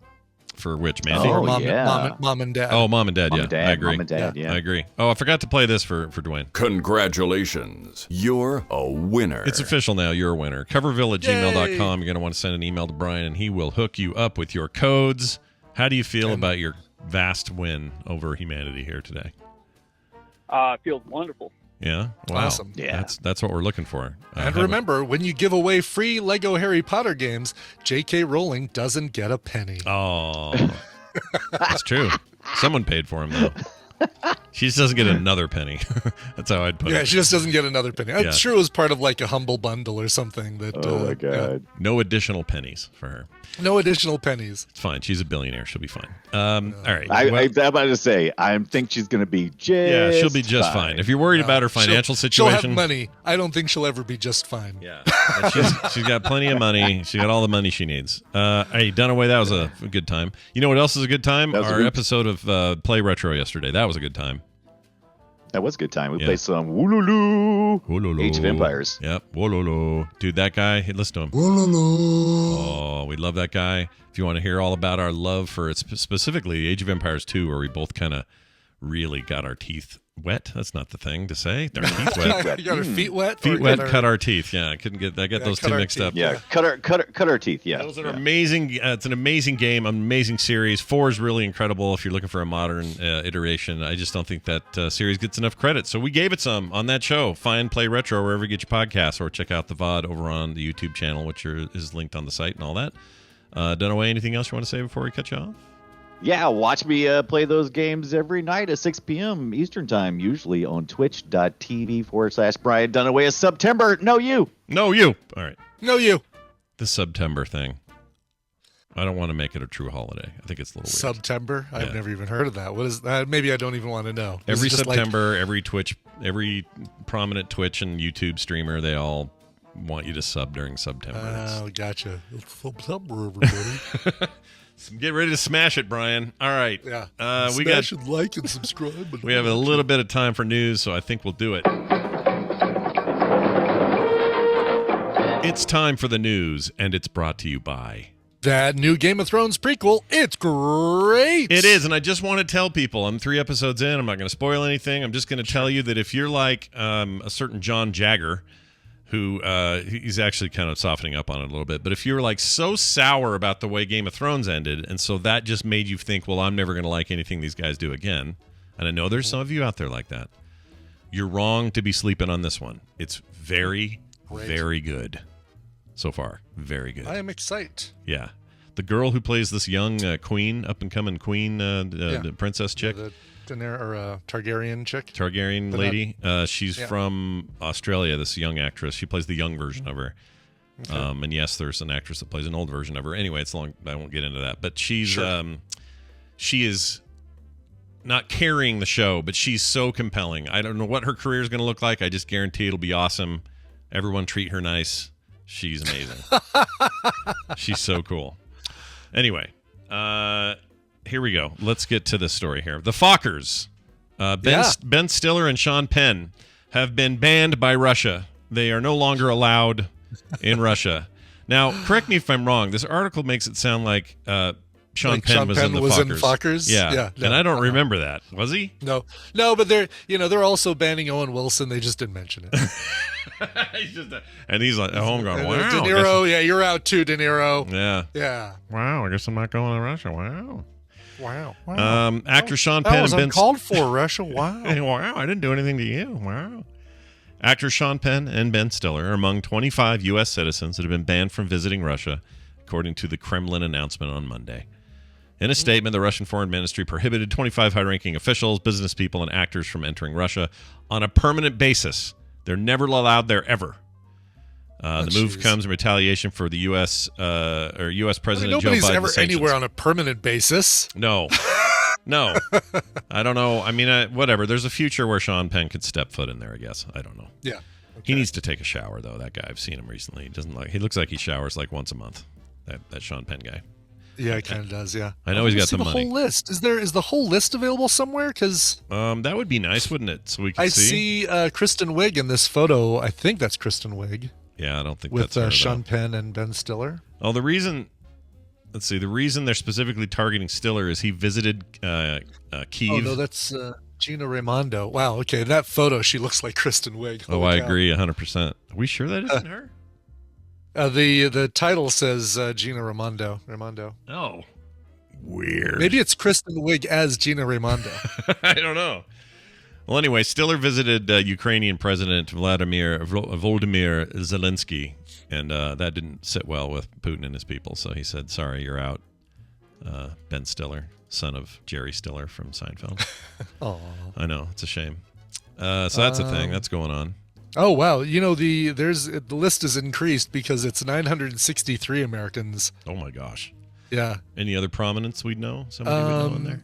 for which Mandy? Oh, Mom, yeah. mom and Dad. Oh, Mom and Dad. Mom Yeah, and Dad, I agree. Mom and Dad, yeah. I agree. Oh, I forgot to play this for Dwayne. Congratulations. You're a winner. It's official now. You're a winner. Coverville@gmail.com. You're going to want to send an email to Brian, and he will hook you up with your codes. How do you feel about your vast win over humanity here today? It feels wonderful. Yeah? Wow. Awesome. Yeah. That's what we're looking for. And remember, when you give away free Lego Harry Potter games, J.K. Rowling doesn't get a penny. Oh, that's true. Someone paid for him, though. She just doesn't get another penny. That's how I'd put Yeah, it. she just doesn't get another penny. Yeah. I'm sure it was part of like a humble bundle or something. That. Oh my God. No additional pennies for her. No additional pennies. It's fine. She's a billionaire. She'll be fine. All right. I'm Well, about to say, I think she's going to be just yeah, she'll be just fine. If you're worried about her financial She'll situation, have money. I don't think she'll ever be just fine. yeah, she's got plenty of money. She got all the money she needs. Hey, Dunaway, that was a good time. You know what else is a good time? That was a Our good- episode of Play Retro yesterday. That was a good time. That was a good time. We Yeah. played some Wooloo. Wololo. Age of Empires. Yep. Wololo. Dude, that guy, hey, listen to him. Oh, we love that guy. If you want to hear all about our love for it, specifically Age of Empires 2, where we both kind of really got our teeth wet. That's not the thing to say. Our teeth wet. You got her feet wet. Feet or wet, got her- cut our teeth. Yeah, I couldn't get those cut two our mixed teeth. up. Yeah, cut our teeth. Yeah. Those are Yeah. amazing. It's an amazing game, an amazing series. 4 is really incredible if you're looking for a modern iteration. I just don't think that series gets enough credit. So we gave it some on that show. Find Play Retro wherever you get your podcasts, or check out the VOD over on the YouTube channel, which is linked on the site and all that. Dunaway, anything else you want to say before we cut you off? Yeah, watch me play those games every night at 6 p.m. Eastern Time, usually on twitch.tv/Brian Dunaway. Is September. No, you. No, you. All right. No, you. The September thing. I don't want to make it a true holiday. I think it's a little weird. September. Yeah. I've never even heard of that. What is that? Maybe I don't even want to know. Is Every it just like- September, every prominent Twitch and YouTube streamer, they all want you to sub during September. Oh, gotcha. It's September, everybody. Get ready to smash it, Brian. All right. Yeah. We got. Smash and like and subscribe. We have a little bit of time for news, so I think we'll do it. It's time for the news, and it's brought to you by. That new Game of Thrones prequel, it's great. It is, and I just want to tell people, I'm 3 episodes in, I'm not going to spoil anything. I'm just going to tell you that if you're like a certain John Jagger, who he's actually kind of softening up on it a little bit, but if you're like so sour about the way Game of Thrones ended, and so that just made you think, well, I'm never going to like anything these guys do again, and I know there's some of you out there like that, you're wrong to be sleeping on this one. It's very, very good so far. Very good. I am excited. Yeah. The girl who plays this young queen, up-and-coming queen, the princess chick. The Targaryen chick. Targaryen lady. She's Yeah. from Australia, this young actress. She plays the young version of her. Okay. And yes, there's an actress that plays an old version of her. Anyway, it's long. I won't get into that. But she's she is not carrying the show, but she's so compelling. I don't know what her career is going to look like. I just guarantee it'll be awesome. Everyone treat her nice. She's amazing. She's so cool. Anyway, here we go. Let's get to this story here. The Fockers, Ben Stiller and Sean Penn, have been banned by Russia They are no longer allowed in Russia. Now, correct me if I'm wrong. This article makes it sound like Sean Penn was in the Fockers. Yeah. No, and I don't remember that. Was he? No, but they're also banning Owen Wilson. They just didn't mention it. And he's like, I'm going, wow. De Niro, yeah, you're out too, De Niro. Yeah. Wow, I guess I'm not going to Russia. Wow. Actor Sean That Penn was and Ben uncalled for, Russia. Wow. Wow, I didn't do anything to you. Wow. Actor Sean Penn and Ben Stiller are among 25 U.S. citizens that have been banned from visiting Russia, according to the Kremlin announcement on Monday. In a statement, the Russian Foreign Ministry prohibited 25 high-ranking officials, business people, and actors from entering Russia on a permanent basis. They're never allowed there ever. The move comes in retaliation for the U.S. U.S. President Joe Biden's nobody's ever sanctions. anywhere on a permanent basis. No. I don't know. I mean, whatever. There's a future where Sean Penn could step foot in there, I guess. I don't know. Yeah. He needs to take a shower, though. That guy, I've seen him recently. He looks like he showers like once a month. That Sean Penn guy. Yeah, it kind of does. Yeah, I know he's got the money. Whole list is the whole list available somewhere? Because that would be nice, wouldn't it? So we can I see. Kristen Wiig in this photo. I think that's Kristen Wiig. Yeah, I don't think with that's her, Sean Penn and Ben Stiller. Oh, the reason they're specifically targeting Stiller is he visited Kyiv. Oh no, that's Gina Raimondo. Wow. Okay, that photo, she looks like Kristen Wiig. I agree 100%. Are we sure that isn't her? The title says Gina Raimondo. Oh, weird. Maybe it's Kristen Wiig as Gina Raimondo. I don't know. Well, anyway, Stiller visited Ukrainian President Volodymyr Zelensky, and that didn't sit well with Putin and his people. So he said, "Sorry, you're out." Ben Stiller, son of Jerry Stiller from Seinfeld. Oh, I know, it's a shame. So that's a thing that's going on. Oh wow! The list is increased because it's 963 Americans. Oh my gosh! Yeah. Any other prominence we'd know? Somebody would know in there.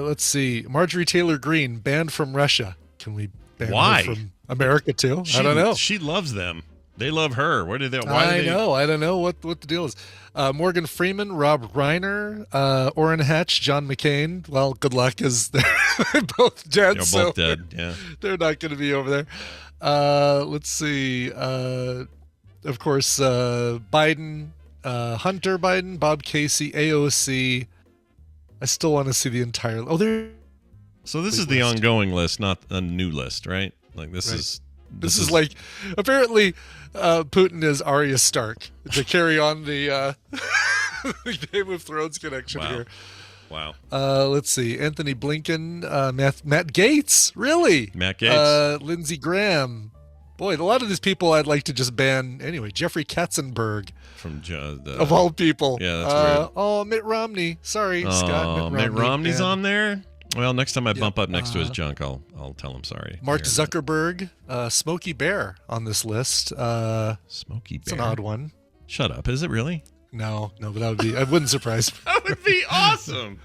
Let's see. Marjorie Taylor Greene banned from Russia. Can we ban Why? her from America too? I don't know. She loves them. They love her. Why do they? I don't know what the deal is. Morgan Freeman, Rob Reiner, Orrin Hatch, John McCain. Well, good luck, as they're both dead. They're both dead. Yeah, they're not going to be over there. Let's see. Of course, Biden, Hunter Biden, Bob Casey, AOC. I still want to see the entire. Oh, there. So this is the ongoing list, not a new list, right? Like this is. This is like, apparently, Putin is Arya Stark to carry on the Game of Thrones connection here. Wow. Let's see. Anthony Blinken, Matt Gaetz, really? Matt Gaetz. Lindsey Graham. Boy, a lot of these people I'd like to just ban anyway. Jeffrey Katzenberg. From of all people. Yeah, that's weird. Oh, Mitt Romney. Sorry, Scott. Mitt Romney's on there? Well, next time I bump up next to his junk, I'll tell him sorry. Mark Zuckerberg, Smokey Bear on this list. Smokey Bear. It's an odd one. Shut up. Is it really? No, but it wouldn't surprise me. That would be awesome.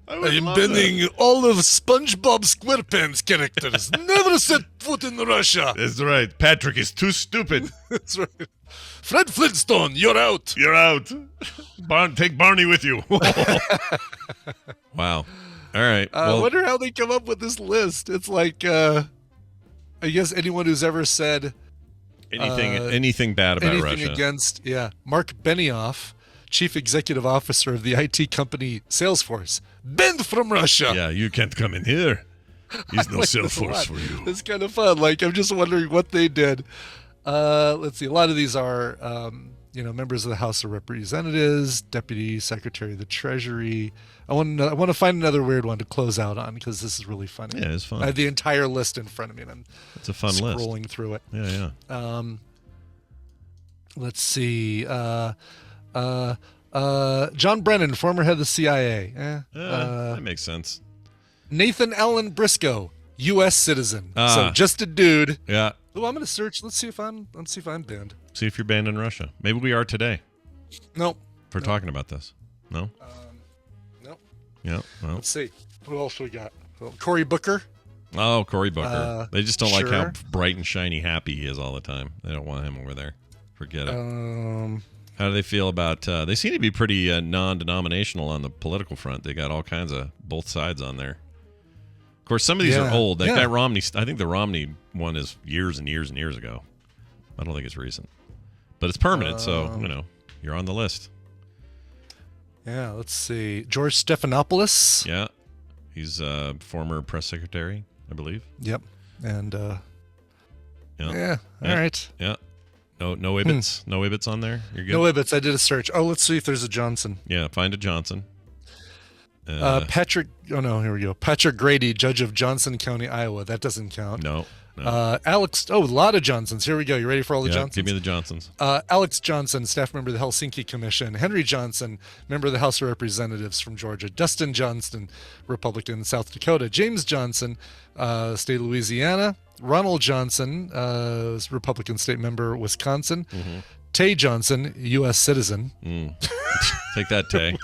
I'm banning all of SpongeBob SquarePants characters. Never set foot in Russia. That's right. Patrick is too stupid. That's right. Fred Flintstone, you're out. You're out. Take Barney with you. Wow. All right. I wonder how they come up with this list. It's like, I guess anyone who's ever said anything bad about Russia. Anything against, Mark Benioff, Chief Executive Officer of the IT company Salesforce, banned from Russia. Yeah, you can't come in here. He's no Salesforce for you. It's kind of fun. Like, I'm just wondering what they did. Let's see. A lot of these are, members of the House of Representatives, Deputy Secretary of the Treasury. I want to find another weird one to close out on because this is really funny. Yeah, it's fun. I have the entire list in front of me, and it's a fun list. Scrolling through it. Yeah. Let's see. John Brennan, former head of the CIA. That makes sense. Nathan Allen Briscoe, U.S. citizen. So just a dude. Yeah. Oh, I'm gonna search. Let's see if I'm banned. See if you're banned in Russia. Maybe we are today. Nope. For talking about this. No. Nope. Yeah. Well. Let's see. Who else we got? Cory Booker. Oh, Cory Booker. They just don't like sure. how bright and shiny happy he is all the time. They don't want him over there. Forget it. How do they feel about? They seem to be pretty non-denominational on the political front. They got all kinds of both sides on there. Of course, some of these are old. Like Yeah. that Romney. I think the Romney one is years and years and years ago. I don't think it's recent, but it's permanent. So you're on the list. Yeah, let's see. George Stephanopoulos. Yeah, he's a former press secretary, I believe. Yep. And yeah. All right. Yeah. No Ibbets. No Ibbets on there. You're good. No Ibbets. I did a search. Oh, let's see if there's a Johnson. Yeah, find a Johnson. Patrick. Oh no, here we go. Patrick Grady, judge of Johnson County, Iowa. That doesn't count. No. Alex. Oh, a lot of Johnsons. Here we go. You ready for all the Johnsons? Give me the Johnsons. Alex Johnson, staff member of the Helsinki Commission. Henry Johnson, member of the House of Representatives from Georgia. Dustin Johnston, Republican, South Dakota. James Johnson, state of Louisiana. Ronald Johnson, Republican state member, Wisconsin. Mm-hmm. Tay Johnson, U.S. citizen. Take that, Tay.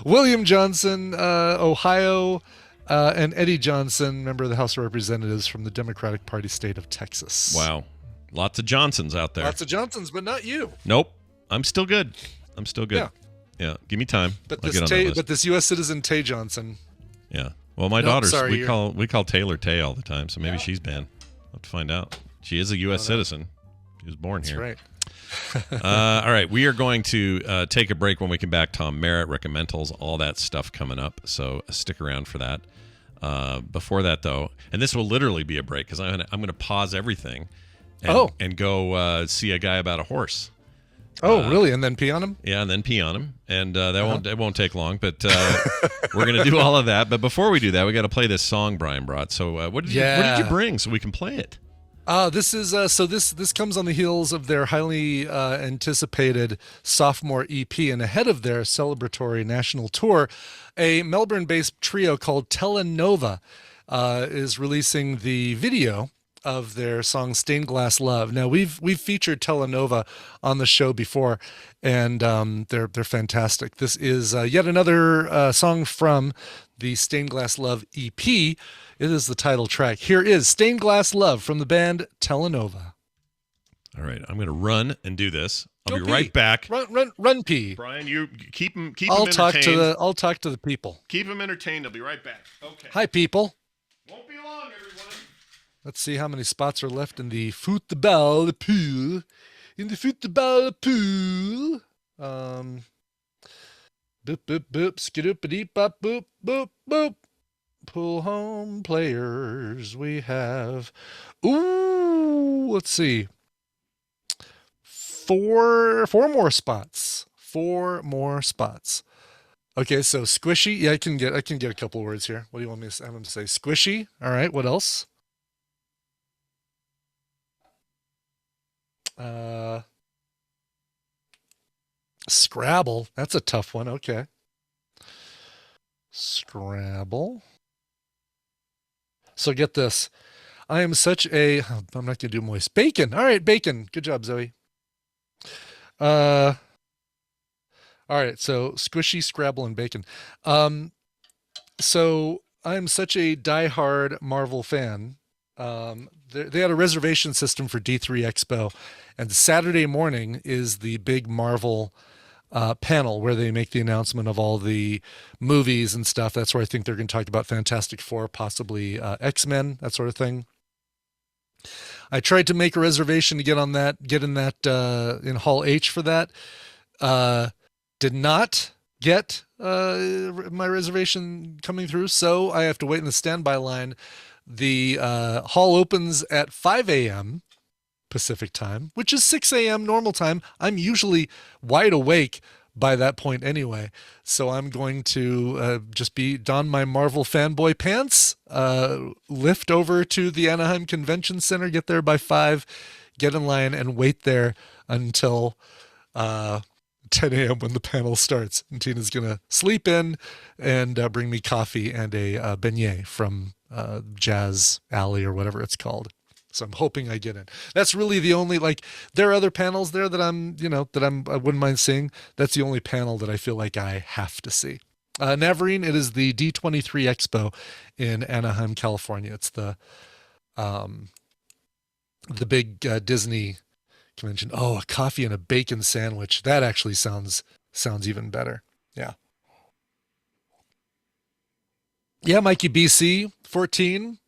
William Johnson, Ohio. And Eddie Johnson, member of the House of Representatives from the Democratic Party state of Texas. Wow. Lots of Johnsons out there. Lots of Johnsons, but not you. Nope. I'm still good. Yeah. Give me time. But I'll get on that list. this U.S. citizen Tay Johnson. Yeah. Well, my daughter's we call Taylor Tay all the time, so maybe she's banned. I'll have to find out. She is a U.S. citizen. She was born here. That's right. All right, we are going to take a break. When we come back, Tom Merritt, Recommendals, all that stuff coming up. So stick around for that. Before that, though, and this will literally be a break because I'm going to pause everything and go see a guy about a horse. Oh, really? And then pee on him? Yeah, and then pee on him, and that won't take long. But we're going to do all of that. But before we do that, we got to play this song Brian brought. So what did you bring so we can play it? This is this comes on the heels of their highly anticipated sophomore EP, and ahead of their celebratory national tour, a Melbourne-based trio called Telenova is releasing the video of their song "Stained Glass Love." Now we've featured Telenova on the show before, and they're fantastic. This is yet another song from the Stained Glass Love EP. It is the title track. Here is Stained Glass Love from the band Telenova. All right, I'm going to run and do this. I'll Go be right back. Run pee. Brian, you keep them I'll entertained. I'll talk to the people. Keep them entertained. I'll be right back. Okay. Hi, people. Won't be long, everyone. Let's see how many spots are left in the football pool. In the football pool. Boop, boop, boop, skidoop-a-deep, bop, boop, boop, boop. Pull home players we have. Ooh, let's see. Four more spots. 4 more spots. Okay, so squishy. Yeah, I can get a couple words here. What do you want me to have him say? Squishy. All right. What else? Scrabble. That's a tough one. Okay. Scrabble. So get this. I am such a. I'm not going to do moist. Bacon. All right, bacon. Good job, Zoe. All right, so squishy, Scrabble, and bacon. So I'm such a diehard Marvel fan. They had a reservation system for D23 Expo, and Saturday morning is the big Marvel panel where they make the announcement of all the movies and stuff. That's where I think they're going to talk about Fantastic Four, possibly X-Men, that sort of thing. I tried to make a reservation to get in that in Hall H for that. Did not get my reservation coming through, so I have to wait in the standby line. The hall opens at 5 a.m. Pacific time, which is 6 a.m. normal time. I'm usually wide awake by that point anyway, so I'm going to just don my Marvel fanboy pants, lift over to the Anaheim Convention Center, get there by 5, get in line, and wait there until 10 a.m. when the panel starts. And Tina's going to sleep in and bring me coffee and a beignet from Jazz Alley or whatever it's called. So I'm hoping I get in. That's really the only, there are other panels there that I wouldn't mind seeing. That's the only panel that I feel like I have to see. Navarine, it is the D23 Expo in Anaheim, California. It's the big Disney convention. Oh, a coffee and a bacon sandwich. That actually sounds even better. Yeah. Yeah, Mikey BC 14.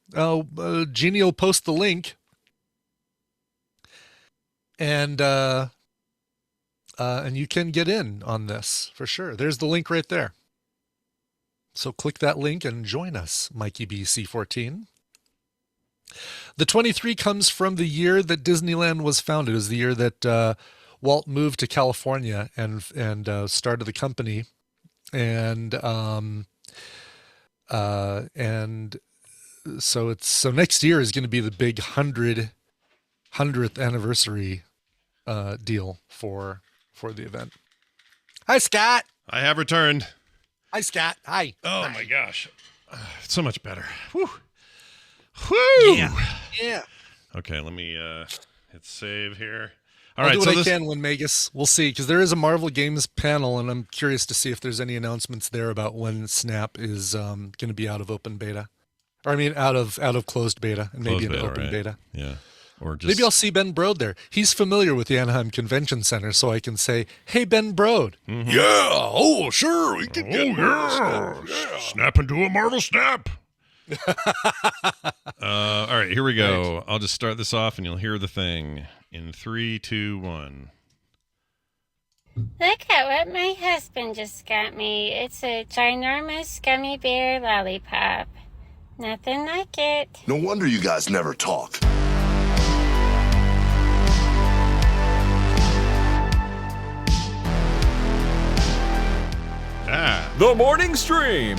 Jeannie will post the link, and you can get in on this for sure. There's the link right there. So click that link and join us, Mikey BC 14. The 23 comes from the year that Disneyland was founded. It was the year that Walt moved to California and started the company, and so next year is going to be the big 100th anniversary deal for the event. Hi, Scott. I have returned. Hi, Scott. Hi. Oh Hi. my gosh, so much better. Whew. Whew. Yeah. Okay, let me hit save here. I'll All right, do so what I can when Vegas. We'll see, because there is a Marvel Games panel, and I'm curious to see if there's any announcements there about when Snap is going to be out of open beta, or I mean out of closed beta, and maybe Closed an beta, open right. beta. Yeah, or just Maybe I'll see Ben Brode there. He's familiar with the Anaheim Convention Center, so I can say, "Hey, Ben Brode." Mm-hmm. Yeah. Oh, sure. We can get snap into a Marvel Snap. All right, here we go. I'll just start this off, and you'll hear the thing in 3, 2, 1. Look at what my husband just got me. It's a ginormous gummy bear lollipop. Nothing like it. No wonder you guys never talk. Ah, The morning stream.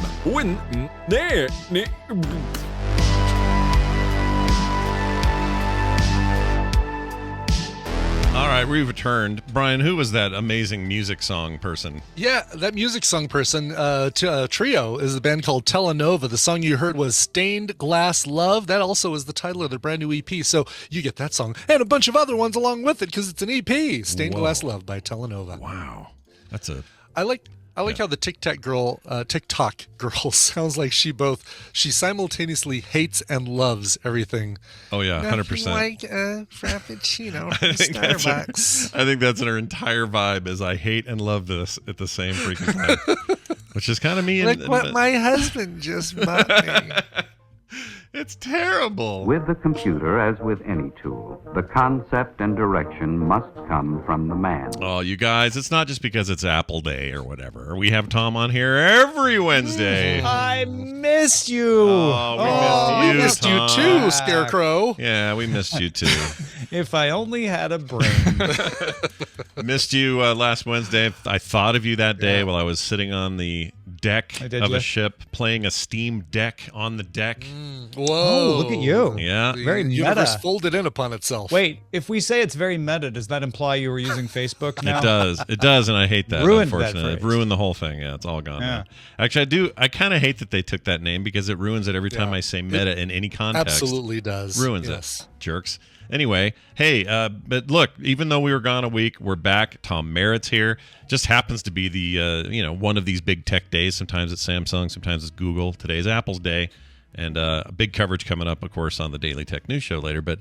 all right, we've returned. Brian, who was that amazing music song person? Yeah, that music song person, Trio, is a band called Telenova. The song you heard was Stained Glass Love. That also is the title of their brand new EP. So you get that song and a bunch of other ones along with it because it's an EP. Stained Whoa. Glass Love by Telenova. Wow, that's a I like how the TikTok girl sounds like she simultaneously hates and loves everything. oh yeah, 100%. Like a frappuccino from I think that's Starbucks. I think that's her entire vibe. Is I hate and love this at the same freaking time, which is kind of me. Like what my husband just bought me. It's terrible. With the computer, as with any tool, the concept and direction must come from the man. Oh, you guys, it's not just because it's Apple Day or whatever. We have Tom on here every Wednesday. I missed you. Oh, we missed you, you Tom. too, Scarecrow. Yeah, we missed you too. If I only had a brain. Missed you last Wednesday. I thought of you that day while I was sitting on the deck of a ship playing a Steam Deck on the deck. Whoa. Oh, look at you. Yeah. The Very universe meta. folded in upon itself. Wait, if we say it's very meta, does that imply you were using Facebook now? It does, and I hate that. Ruined that unfortunately, it phrase. ruined the whole thing. Yeah, it's all gone. Yeah. Now. Actually, I kind of hate that they took that name because it ruins it every time I say meta in any context. Absolutely does. Ruins Yes. it. Jerks. Anyway, hey, but look, even though we were gone a week, we're back. Tom Merritt's here. Just happens to be the one of these big tech days. Sometimes it's Samsung, sometimes it's Google. Today's Apple's day, and a big coverage coming up, of course, on the Daily Tech News Show later. But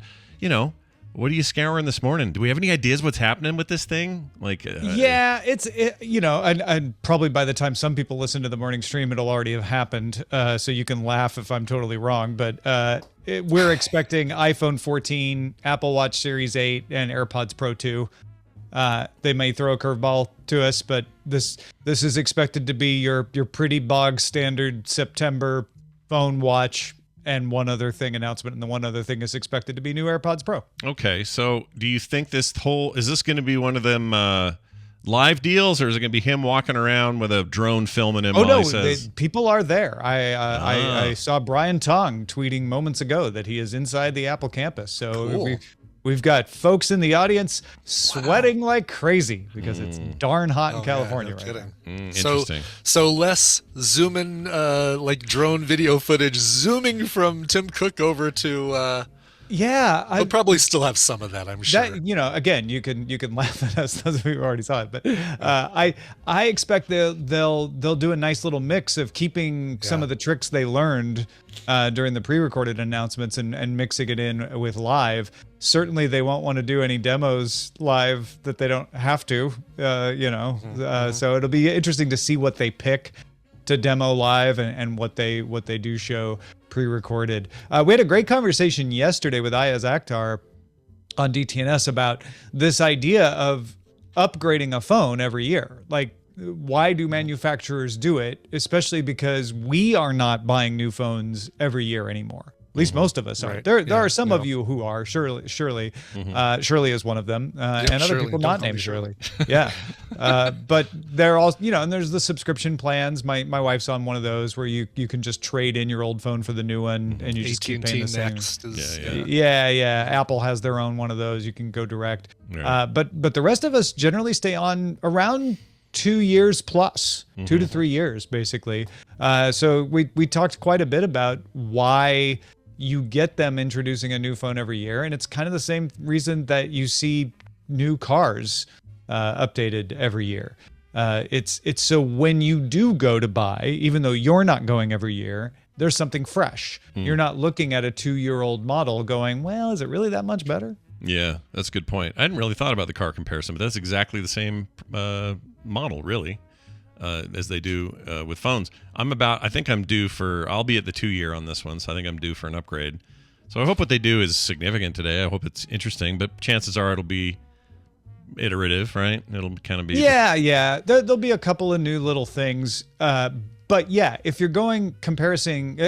what are you scouring this morning? Do we have any ideas what's happening with this thing? Yeah, and probably by the time some people listen to the morning stream, it'll already have happened. So you can laugh if I'm totally wrong, but we're expecting iPhone 14, Apple Watch Series 8, and AirPods Pro 2. They may throw a curveball to us, but this is expected to be your pretty bog standard September phone, watch, and one other thing announcement, and the one other thing is expected to be new AirPods Pro. Okay, so do you think is this going to be one of them live deals, or is it going to be him walking around with a drone filming him? While he says... people are there. I saw Brian Tong tweeting moments ago that he is inside the Apple campus. So Cool. we've got folks in the audience sweating like crazy because it's darn hot in California no right now. kidding. Interesting. So less zooming, like drone video footage, zooming from Tim Cook over to. We'll probably still have some of that, I'm sure. That, again, you can laugh at us as we already saw it, but I expect they'll do a nice little mix of keeping some of the tricks they learned during the pre-recorded announcements and mixing it in with live. Certainly, they won't want to do any demos live that they don't have to. So it'll be interesting to see what they pick. to demo live and what they do show pre-recorded. We had a great conversation yesterday with Ayaz Akhtar on DTNS about this idea of upgrading a phone every year. Like, why do manufacturers do it? Especially because we are not buying new phones every year anymore. At least most of us are. Right. There are some of you who are. Shirley Shirley is one of them, and other Shirley. people Don't not call me named Shirley. Yeah, but they're all, and there's the subscription plans. My wife's on one of those where you can just trade in your old phone for the new one, and you just keep paying the same. Next is, Yeah. Apple has their own one of those. You can go direct. Yeah. But the rest of us generally stay on around 2 years plus, 2 to 3 years, basically. So we talked quite a bit about why you get them introducing a new phone every year. And it's kind of the same reason that you see new cars updated every year. It's so when you do go to buy, even though you're not going every year, there's something fresh. You're not looking at a 2-year-old model going, well, is it really that much better? Yeah, that's a good point. I hadn't really thought about the car comparison, but that's exactly the same model, really, as they do with phones. I think I'm due I'll be at the 2-year on this one, so I think I'm due for an upgrade. So I hope what they do is significant today. I hope it's interesting, but chances are it'll be iterative, right? It'll kind of be... Yeah. There'll be a couple of new little things. But yeah, if you're comparing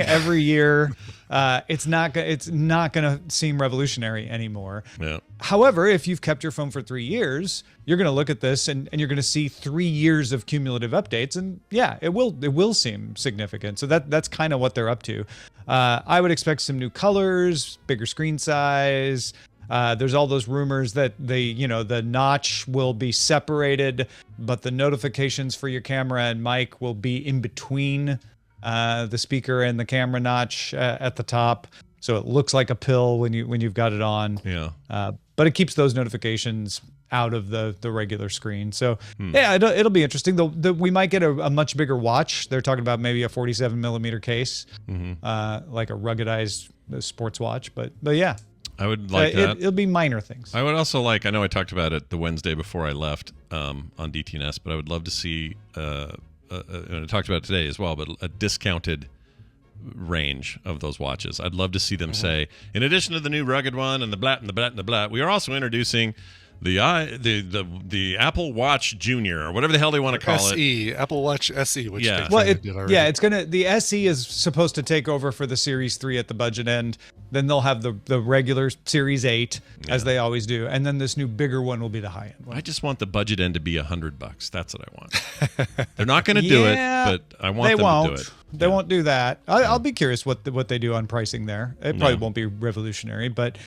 every year, it's not going to seem revolutionary anymore. Yeah. However, if you've kept your phone for 3 years, you're going to look at this and you're going to see 3 years of cumulative updates, and yeah, it will seem significant. So that's kind of what they're up to. I would expect some new colors, bigger screen size. There's all those rumors that the notch will be separated, but the notifications for your camera and mic will be in between the speaker and the camera notch at the top, so it looks like a pill when you've got it on. Yeah. But it keeps those notifications out of the regular screen. So yeah, it'll be interesting. We might get a much bigger watch. They're talking about maybe a 47 millimeter case, like a ruggedized sports watch. But yeah. I would like that. It'll be minor things. I would also I know I talked about it the Wednesday before I left on DTNS, but I would love to see, and I talked about it today as well, but a discounted range of those watches. I'd love to see them say, in addition to the new rugged one and the blat and the blat and the blat, we are also introducing the Apple Watch Junior, or whatever the hell they want to call SE, Apple Watch SE, which Yeah. they did already. Yeah, the SE is supposed to take over for the Series 3 at the budget end. Then they'll have the regular Series 8, as they always do, and then this new bigger one will be the high end one. I just want the budget end to be $100. That's what I want. They're not going to do it, but I want them to do it. They won't do that. I'll be curious what they do on pricing there. It probably won't be revolutionary, but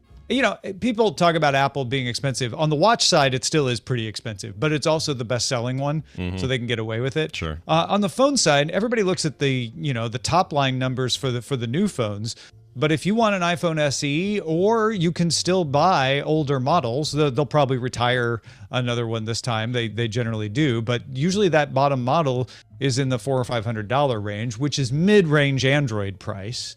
people talk about Apple being expensive. On the watch side, it still is pretty expensive, but it's also the best-selling one, so they can get away with it. Sure. On the phone side, everybody looks at the top line numbers for the new phones. But if you want an iPhone SE, or you can still buy older models, they'll probably retire another one this time. They generally do, but usually that bottom model is in the $400 or $500 range, which is mid-range Android price.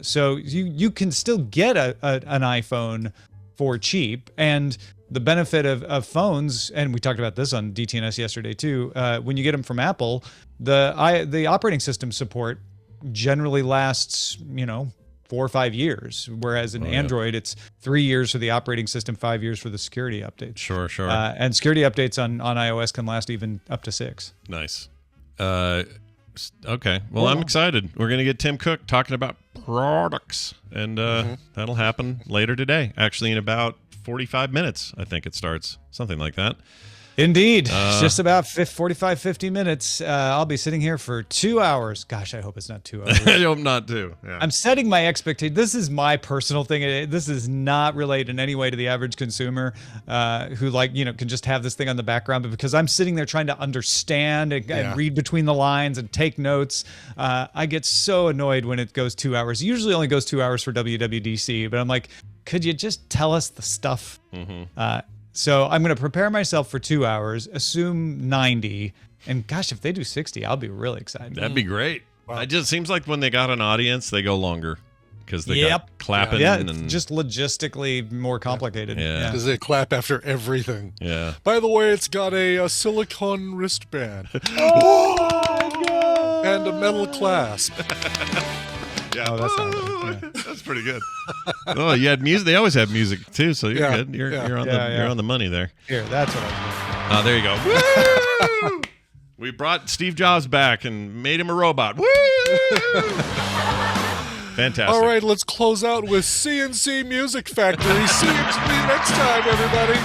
So you can still get an iPhone for cheap. And the benefit of phones, and we talked about this on DTNS yesterday too, when you get them from Apple, the operating system support generally lasts 4 or 5 years, whereas in Android it's 3 years for the operating system, 5 years for the security updates. Sure. And security updates on iOS can last even up to 6. Nice. Okay. Well, I'm excited. We're going to get Tim Cook talking about products, and that'll happen later today. Actually, in about 45 minutes, I think it starts. Something like that. Indeed. Just about 45, 50 minutes. I'll be sitting here for 2 hours. Gosh, I hope it's not 2 hours. I hope not, too. Yeah. I'm setting my expectation. This is my personal thing. This is not related in any way to the average consumer who can just have this thing on the background. But because I'm sitting there trying to understand and read between the lines and take notes, I get so annoyed when it goes 2 hours. It usually only goes 2 hours for WWDC, but I'm like, could you just tell us the stuff? So I'm going to prepare myself for 2 hours, assume 90, and gosh, if they do 60, I'll be really excited. That'd be great. Wow. It just seems like when they got an audience, they go longer. because they got clapping. Yeah, it's and just logistically more complicated. Yeah. Because they clap after everything. Yeah. By the way, it's got a silicone wristband. And a metal clasp. Yeah. Oh, that's That's pretty good. Oh, you had music. They always have music too, so you're good. You're on the money there. Here, that's what I There you go. Woo! We brought Steve Jobs back and made him a robot. Woo! Fantastic. All right, let's close out with C&C Music Factory. See you next time, everybody.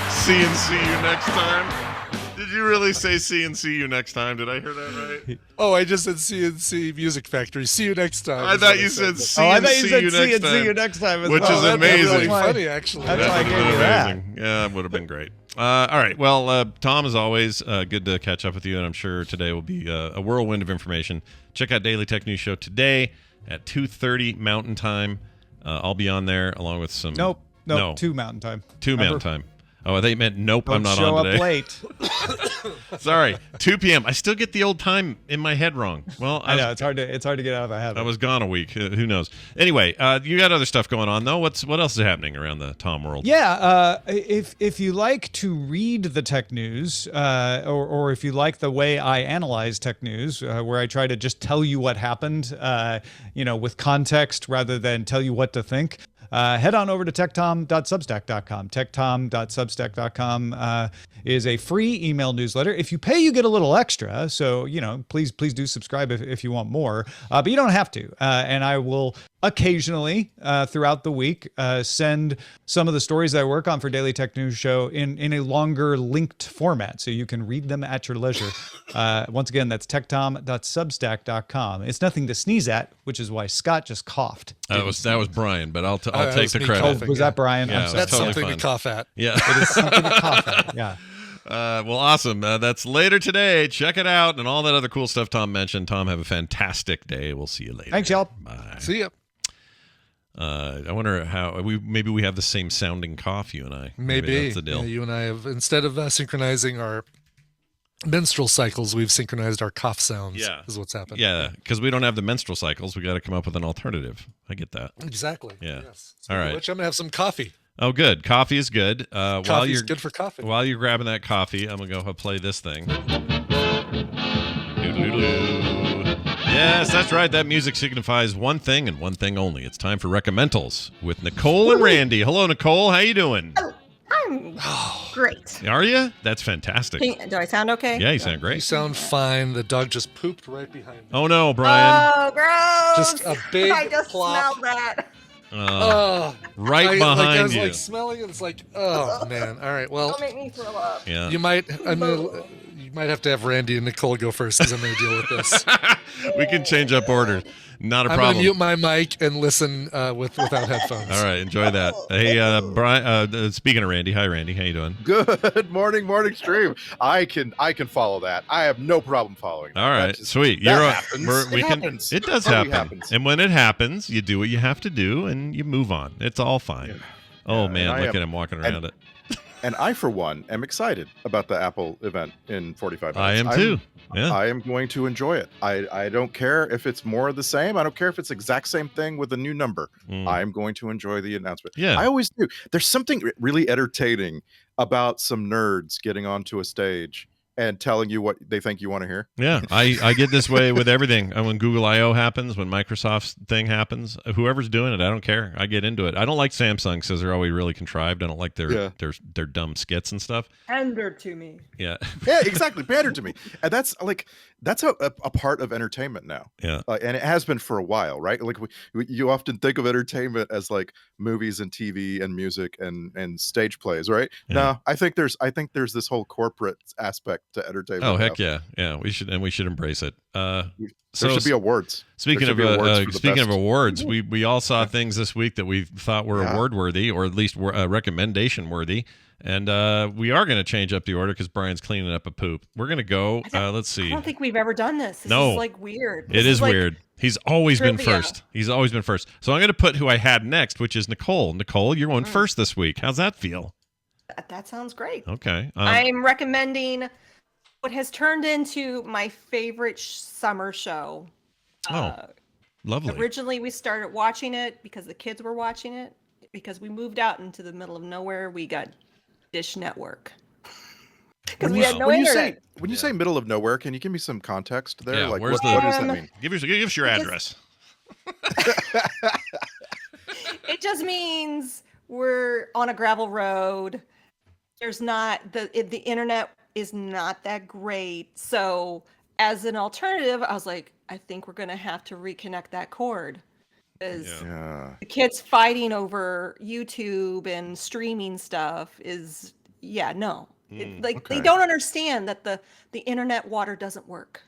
C&C You Next Time. Did you really say C&C You Next Time? Did I hear that right? Oh, I just said C&C Music Factory. See you next time. I thought you said C&C You Next Time. Which is amazing. That's really funny, actually. That's why I gave you that. Yeah, it would have been great. All right. Well, Tom, as always, good to catch up with you, and I'm sure today will be a whirlwind of information. Check out Daily Tech News Show today at 2:30 Mountain Time. I'll be on there along with some... Nope. 2 Mountain Time. 2 Mountain Time. Oh, I thought you meant nope, I'm not show on today. up late. Sorry, 2 p.m. I still get the old time in my head wrong. Well, I know it's hard to get out of the habit. I was gone a week. Who knows? Anyway, you got other stuff going on though. What else is happening around the Tom world? Yeah, if you like to read the tech news, or if you like the way I analyze tech news, where I try to just tell you what happened, with context rather than tell you what to think. Head on over to techtom.substack.com. Techtom.substack.com is a free email newsletter. If you pay, you get a little extra. So, please do subscribe if you want more. But you don't have to. And I will occasionally throughout the week send some of the stories I work on for Daily Tech News Show in a longer linked format, so you can read them at your leisure. Once again, that's techtom.substack.com. It's nothing to sneeze at, which is why Scott just coughed. That was Brian, but I'll take the credit. Oh, was that Brian? Yeah, that's totally something fine. to cough at. Yeah, it is something to cough at. Yeah. Well, awesome. That's later today. Check it out and all that other cool stuff Tom mentioned. Tom, have a fantastic day. We'll see you later. Thanks, y'all. Bye. See ya. I wonder how we have the same sounding cough, you and I. Maybe that's the deal. Yeah, you and I have, instead of synchronizing our menstrual cycles, we've synchronized our cough sounds. Yeah, is what's happened. Yeah, because we don't have the menstrual cycles. We got to come up with an alternative. I get that. Exactly. Yeah. Yes. All right. Which I'm gonna have some coffee. Oh, good. Coffee is good. Coffee's good for coffee. While you're grabbing that coffee, I'm gonna go play this thing. Yes, that's right. That music signifies one thing and one thing only. It's time for Recommendals with Nicole and Randy. Hello, Nicole. How you doing? I'm great. Are you? That's fantastic. Do I sound okay? Yeah, you sound great. You sound fine. The dog just pooped right behind me. Oh no, Brian. Oh, gross! Just a big I just plop. smelled that. Right behind I was you. Smelling it. It's like, oh man. All right. Well, Don't make me throw up. Yeah. You might have to have Randy and Nicole go first because I'm going to deal with this. We can change up orders. Not a I'm problem. going to mute my mic and listen without headphones. All right, enjoy that. Hey, Brian. Speaking of Randy, hi Randy, how you doing? Good morning stream. I can follow that. I have no problem following that. All right, sweet. Happens. It does happen. And when it happens, you do what you have to do and you move on. It's all fine. Yeah. Oh man, look at him walking around it. And I, for one, am excited about the Apple event in 45 minutes. I am too. Yeah. I am going to enjoy it. I don't care if it's more of the same. I don't care if it's the exact same thing with a new number. I am going to enjoy the announcement. Yeah. I always do. There's something really entertaining about some nerds getting onto a stage and telling you what they think you want to hear. Yeah, I get this way with everything. And when Google I/O happens, when Microsoft's thing happens, whoever's doing it, I don't care. I get into it. I don't like Samsung because they're always really contrived. I don't like their dumb skits and stuff. Pander to me. Yeah. Yeah, exactly. Pander to me. And that's a part of entertainment now. Yeah. And it has been for a while, right? Like you often think of entertainment as like movies and TV and music and stage plays, right? Yeah. No, I think there's this whole corporate aspect to entertainment. Oh heck yeah, we should embrace it. There should be awards. Speaking of awards, we all saw things this week that we thought were award worthy, or at least recommendation worthy. And we are going to change up the order because Brian's cleaning up a poop. We're going to go. Let's see. I don't think we've ever done this. This is like weird. It is weird. He's always been trivia. first. He's always been first. So I'm going to put who I had next, which is Nicole. Nicole, you're going first this week. How's that feel? That sounds great. Okay. I'm recommending what has turned into my favorite summer show. Lovely. Originally, we started watching it because the kids were watching it. Because we moved out into the middle of nowhere, we got Dish Network. Because we had no internet. When you say middle of nowhere, can you give me some context there? Yeah, Like, what does that mean? Give us your address. It just means we're on a gravel road. There's not the internet is not that great. So as an alternative, I was like, I think we're gonna have to reconnect that cord. Because the kids fighting over YouTube and streaming stuff is no. They don't understand that the internet water doesn't work.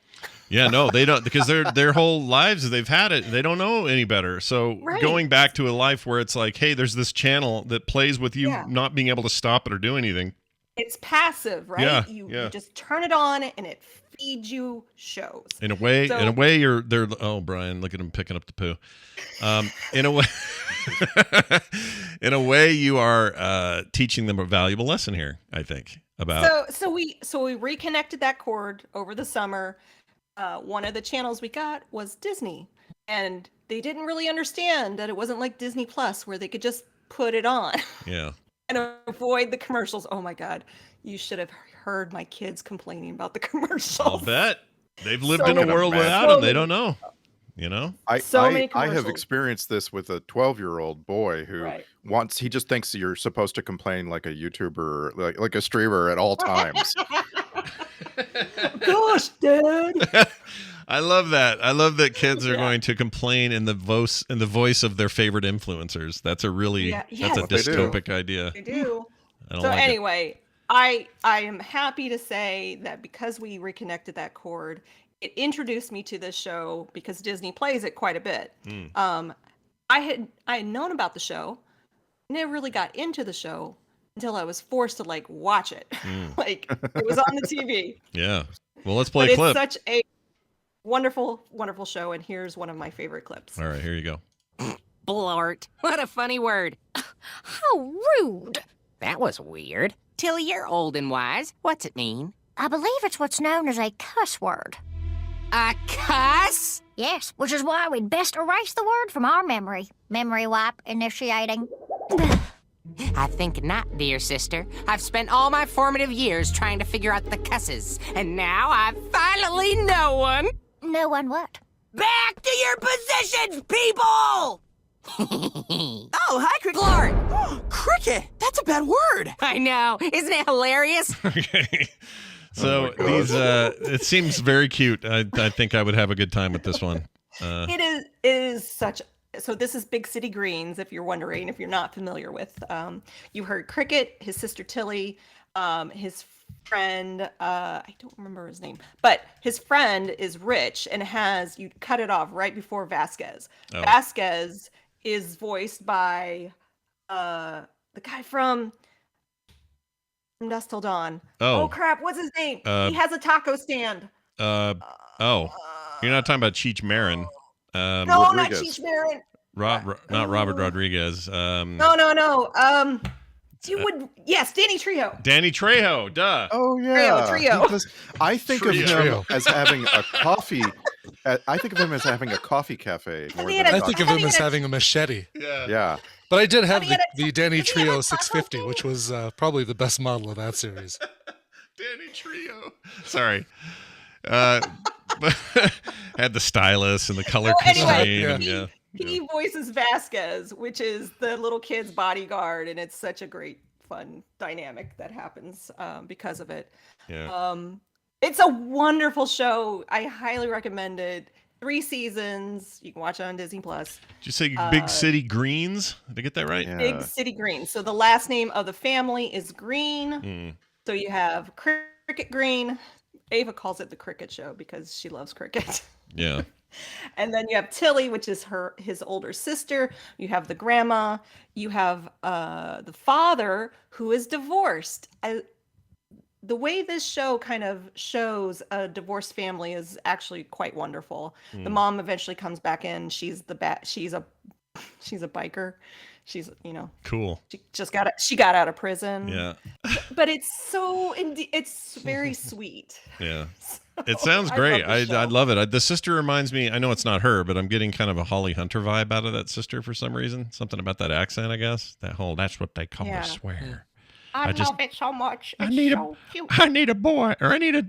Yeah, no, they don't, because their whole lives they've had it. They don't know any better. So going back to a life where it's like, hey, there's this channel that plays with you not being able to stop it or do anything. It's passive, right? Yeah, you just turn it on and it feeds you shows. In a way, they're Brian, look at him picking up the poo. In a way, you are teaching them a valuable lesson here, I think. So we reconnected that cord over the summer. One of the channels we got was Disney, and they didn't really understand that it wasn't like Disney Plus where they could just put it on. Yeah. And avoid the commercials. Oh my God, you should have heard my kids complaining about the commercials. I'll bet they've lived in a world without them. They don't know. You know, I have experienced this with a 12-year-old boy who he just thinks you're supposed to complain like a YouTuber, like a streamer at all times. Gosh, Dad. I love that. I love that kids are going to complain in the voice of their favorite influencers. That's a really that's a dystopic idea. They do. Anyway, I am happy to say that because we reconnected that cord, it introduced me to this show because Disney plays it quite a bit. I had known about the show, never really got into the show until I was forced to watch it. It was on the TV. Yeah. Well, let's play a clip. It's such a wonderful, wonderful show, and here's one of my favorite clips. All right, here you go. Blart. What a funny word. How rude. That was weird. Tilly, you're old and wise. What's it mean? I believe it's what's known as a cuss word. A cuss? Yes, which is why we'd best erase the word from our memory. Memory wipe initiating. I think not, dear sister. I've spent all my formative years trying to figure out the cusses, and now I finally know one. Know one what? Back to your positions, people! Oh, hi, Cricket. Blart! Cricket! That's a bad word. I know. Isn't it hilarious? Okay. So these, it seems very cute. I think I would have a good time with this one. It is such. So this is Big City Greens. If you're wondering, if you're not familiar with, you heard Cricket, his sister Tilly, his friend. I don't remember his name, but his friend is rich and you cut it off right before Vasquez. Oh. Vasquez is voiced by the guy from Dusk Till Dawn. Oh crap, what's his name? He has a taco stand. You're not talking about Cheech Marin. No, Rodriguez. not Cheech Marin. Not Robert Rodriguez. No. Yes, Danny Trejo. Danny Trejo, duh. Oh yeah, Trio. Because I think of him as having a coffee. I think of him as having a coffee cafe. I think of him as having a machete. Yeah. But I did have the Danny Trio 650, which was probably the best model of that series. Danny Trejo. Sorry. But had the stylus and the color scheme. He voices Vasquez, which is the little kid's bodyguard, and it's such a great, fun dynamic that happens because of it. Yeah. It's a wonderful show. I highly recommend it. 3 seasons. You can watch it on Disney Plus. Did you say Big City Greens? Did I get that right? Yeah. Big City Greens. So the last name of the family is Green. So you have Cricket Green. Ava calls it the Cricket Show because she loves cricket. Yeah. And then you have Tilly, which is his older sister. You have the grandma. You have the father, who is divorced. The way this show kind of shows a divorced family is actually quite wonderful. The mom eventually comes back in. She's a She's a biker. She's, Cool. she got out of prison. Yeah. But it's very sweet. Yeah. It sounds great. I love it. The sister reminds me, I know it's not her, but I'm getting kind of a Holly Hunter vibe out of that sister for some reason. Something about that accent, I guess. That's what they call a swear. I love it so much. It's cute. I need a boy, or I need a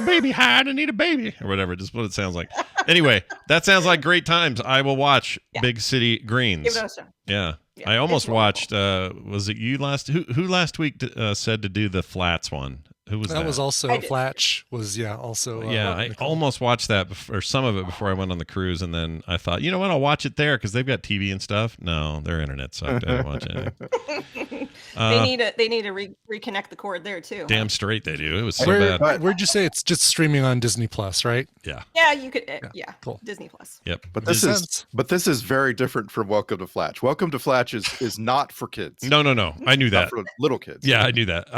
baby hide. I need a baby, or whatever. Just what it sounds like. Anyway, that sounds like great times. I will watch Big City Greens. Give it a shot. Yeah. I almost watched. Was it you last? Who last week said to do the Flats one? Who was that? That was also Flatch. Was also. I almost watched that or some of it before I went on the cruise, and then I thought, you know what, I'll watch it there because they've got TV and stuff. No, their internet sucked. I didn't watch it. They need to reconnect the cord there too. Damn straight they do. It was so bad. Where'd you say it's just streaming on Disney Plus, right? Yeah. Yeah, you could. Yeah, cool. Disney Plus. Yep. But this is very different from Welcome to Flatch. Welcome to Flatch is not for kids. No. I knew that. Not for little kids. Yeah, I knew that.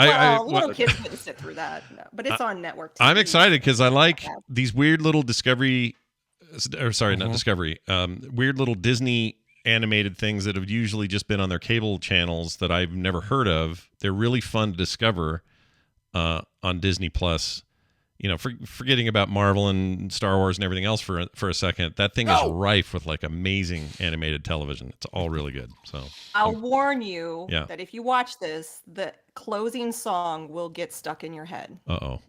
Little kids wouldn't sit through that. No, but it's on network TV. I'm excited because I like these weird little Discovery, or sorry, not Discovery, weird little Disney animated things that have usually just been on their cable channels that I've never heard of. They're really fun to discover on Disney Plus. Forgetting about Marvel and Star Wars and everything else for a second, that thing is rife with like amazing animated television. It's all really good. So I'll warn you Yeah. that if you watch this, the closing song will get stuck in your head. Uh-oh.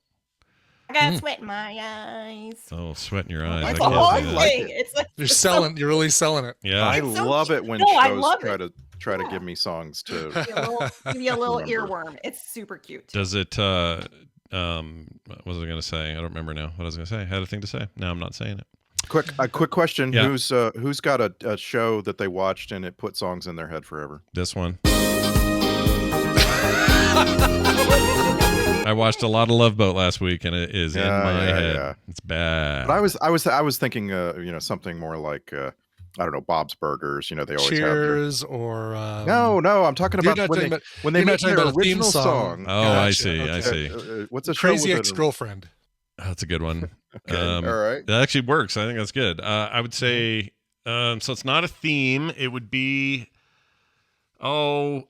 I got sweat in my eyes. Oh, sweat in your eyes. It's I a can't whole do that. thing. It's like You're really selling it. Yeah. I It's so love cute. it when No, I shows love try to give me songs to give you a little remember. earworm. It's super cute. Does it what was I going to say? I don't remember now. What was I going to say? I had a thing to say. Now I'm not saying it. Quick question. Yeah. Who's got a show that they watched and it put songs in their head forever? This one. I watched a lot of Love Boat last week, and it is in my head. Yeah. It's bad. But I was thinking something more like I don't know, Bob's Burgers. They always Cheers have or no, I'm talking You're about not talking about- when they you're not make talking their about a theme original song. Oh, I see. I see. What's a show Crazy with it? Ex-Girlfriend. That's a good one. Okay, all right. That actually works. I think that's good. I would say, so it's not a theme. It would be, I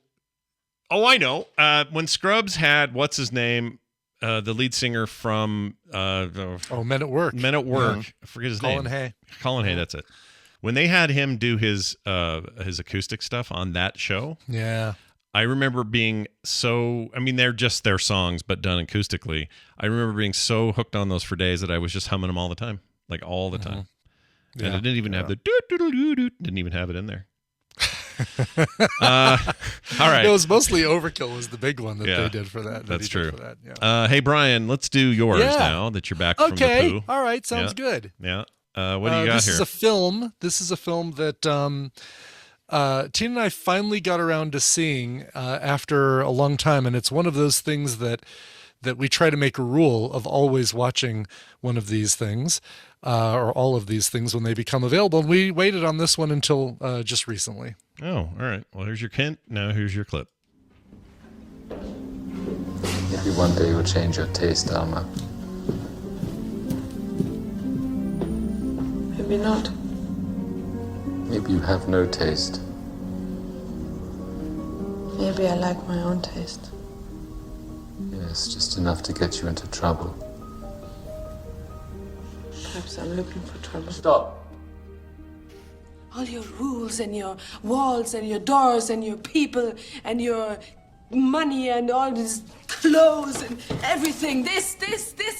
know. When Scrubs had, what's his name? The lead singer from Men at Work. Men at Work. I forget his Colin name. Hay. Colin Hay, that's it. When they had him do his acoustic stuff on that show, Yeah. I remember being so, they're just their songs, but done acoustically. I remember being so hooked on those for days that I was just humming them all the time, like all the time. And it didn't even have the doo-doo-doo-doo, didn't even have it in there. All right. It was mostly Overkill was the big one that they did for that. That's true. For that. Yeah. Hey, Brian, let's do yours now that you're back from the poo. All right. Sounds good. Yeah. What do you got this here? This is a film that Tina and I finally got around to seeing after a long time, and it's one of those things that we try to make a rule of always watching one of these things or all of these things when they become available. And we waited on this one until just recently. Oh, all right. Well, here's your hint. Now here's your clip. Maybe one day you'll change your taste, Alma. Maybe not. Maybe you have no taste. Maybe I like my own taste. Yes, just enough to get you into trouble. Perhaps I'm looking for trouble. Stop. All your rules and your walls and your doors and your people and your money and all these clothes and everything. This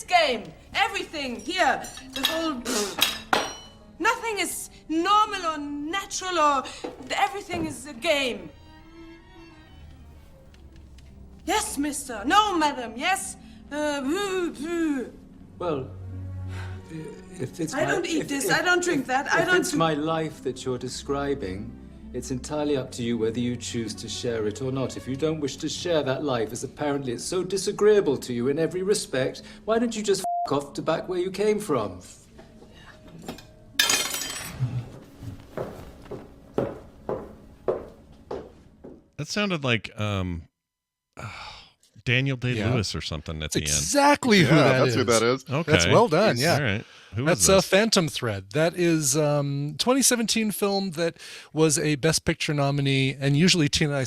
game. Everything here. The whole... Nothing is normal or natural or everything is a game. Yes, mister. No, madam. Yes. Well, if it's I don't eat this. I don't drink that. I If don't it's my life that you're describing, it's entirely up to you whether you choose to share it or not. If you don't wish to share that life, as apparently it's so disagreeable to you in every respect, why don't you just f*** off to back where you came from? That sounded like Daniel Day-Lewis or something at the end. Exactly who that is. That's who that is. Okay. That's well done. Yeah. All right. Who was That's this? Phantom Thread. That is 2017 film that was a Best Picture nominee, and usually Tina and I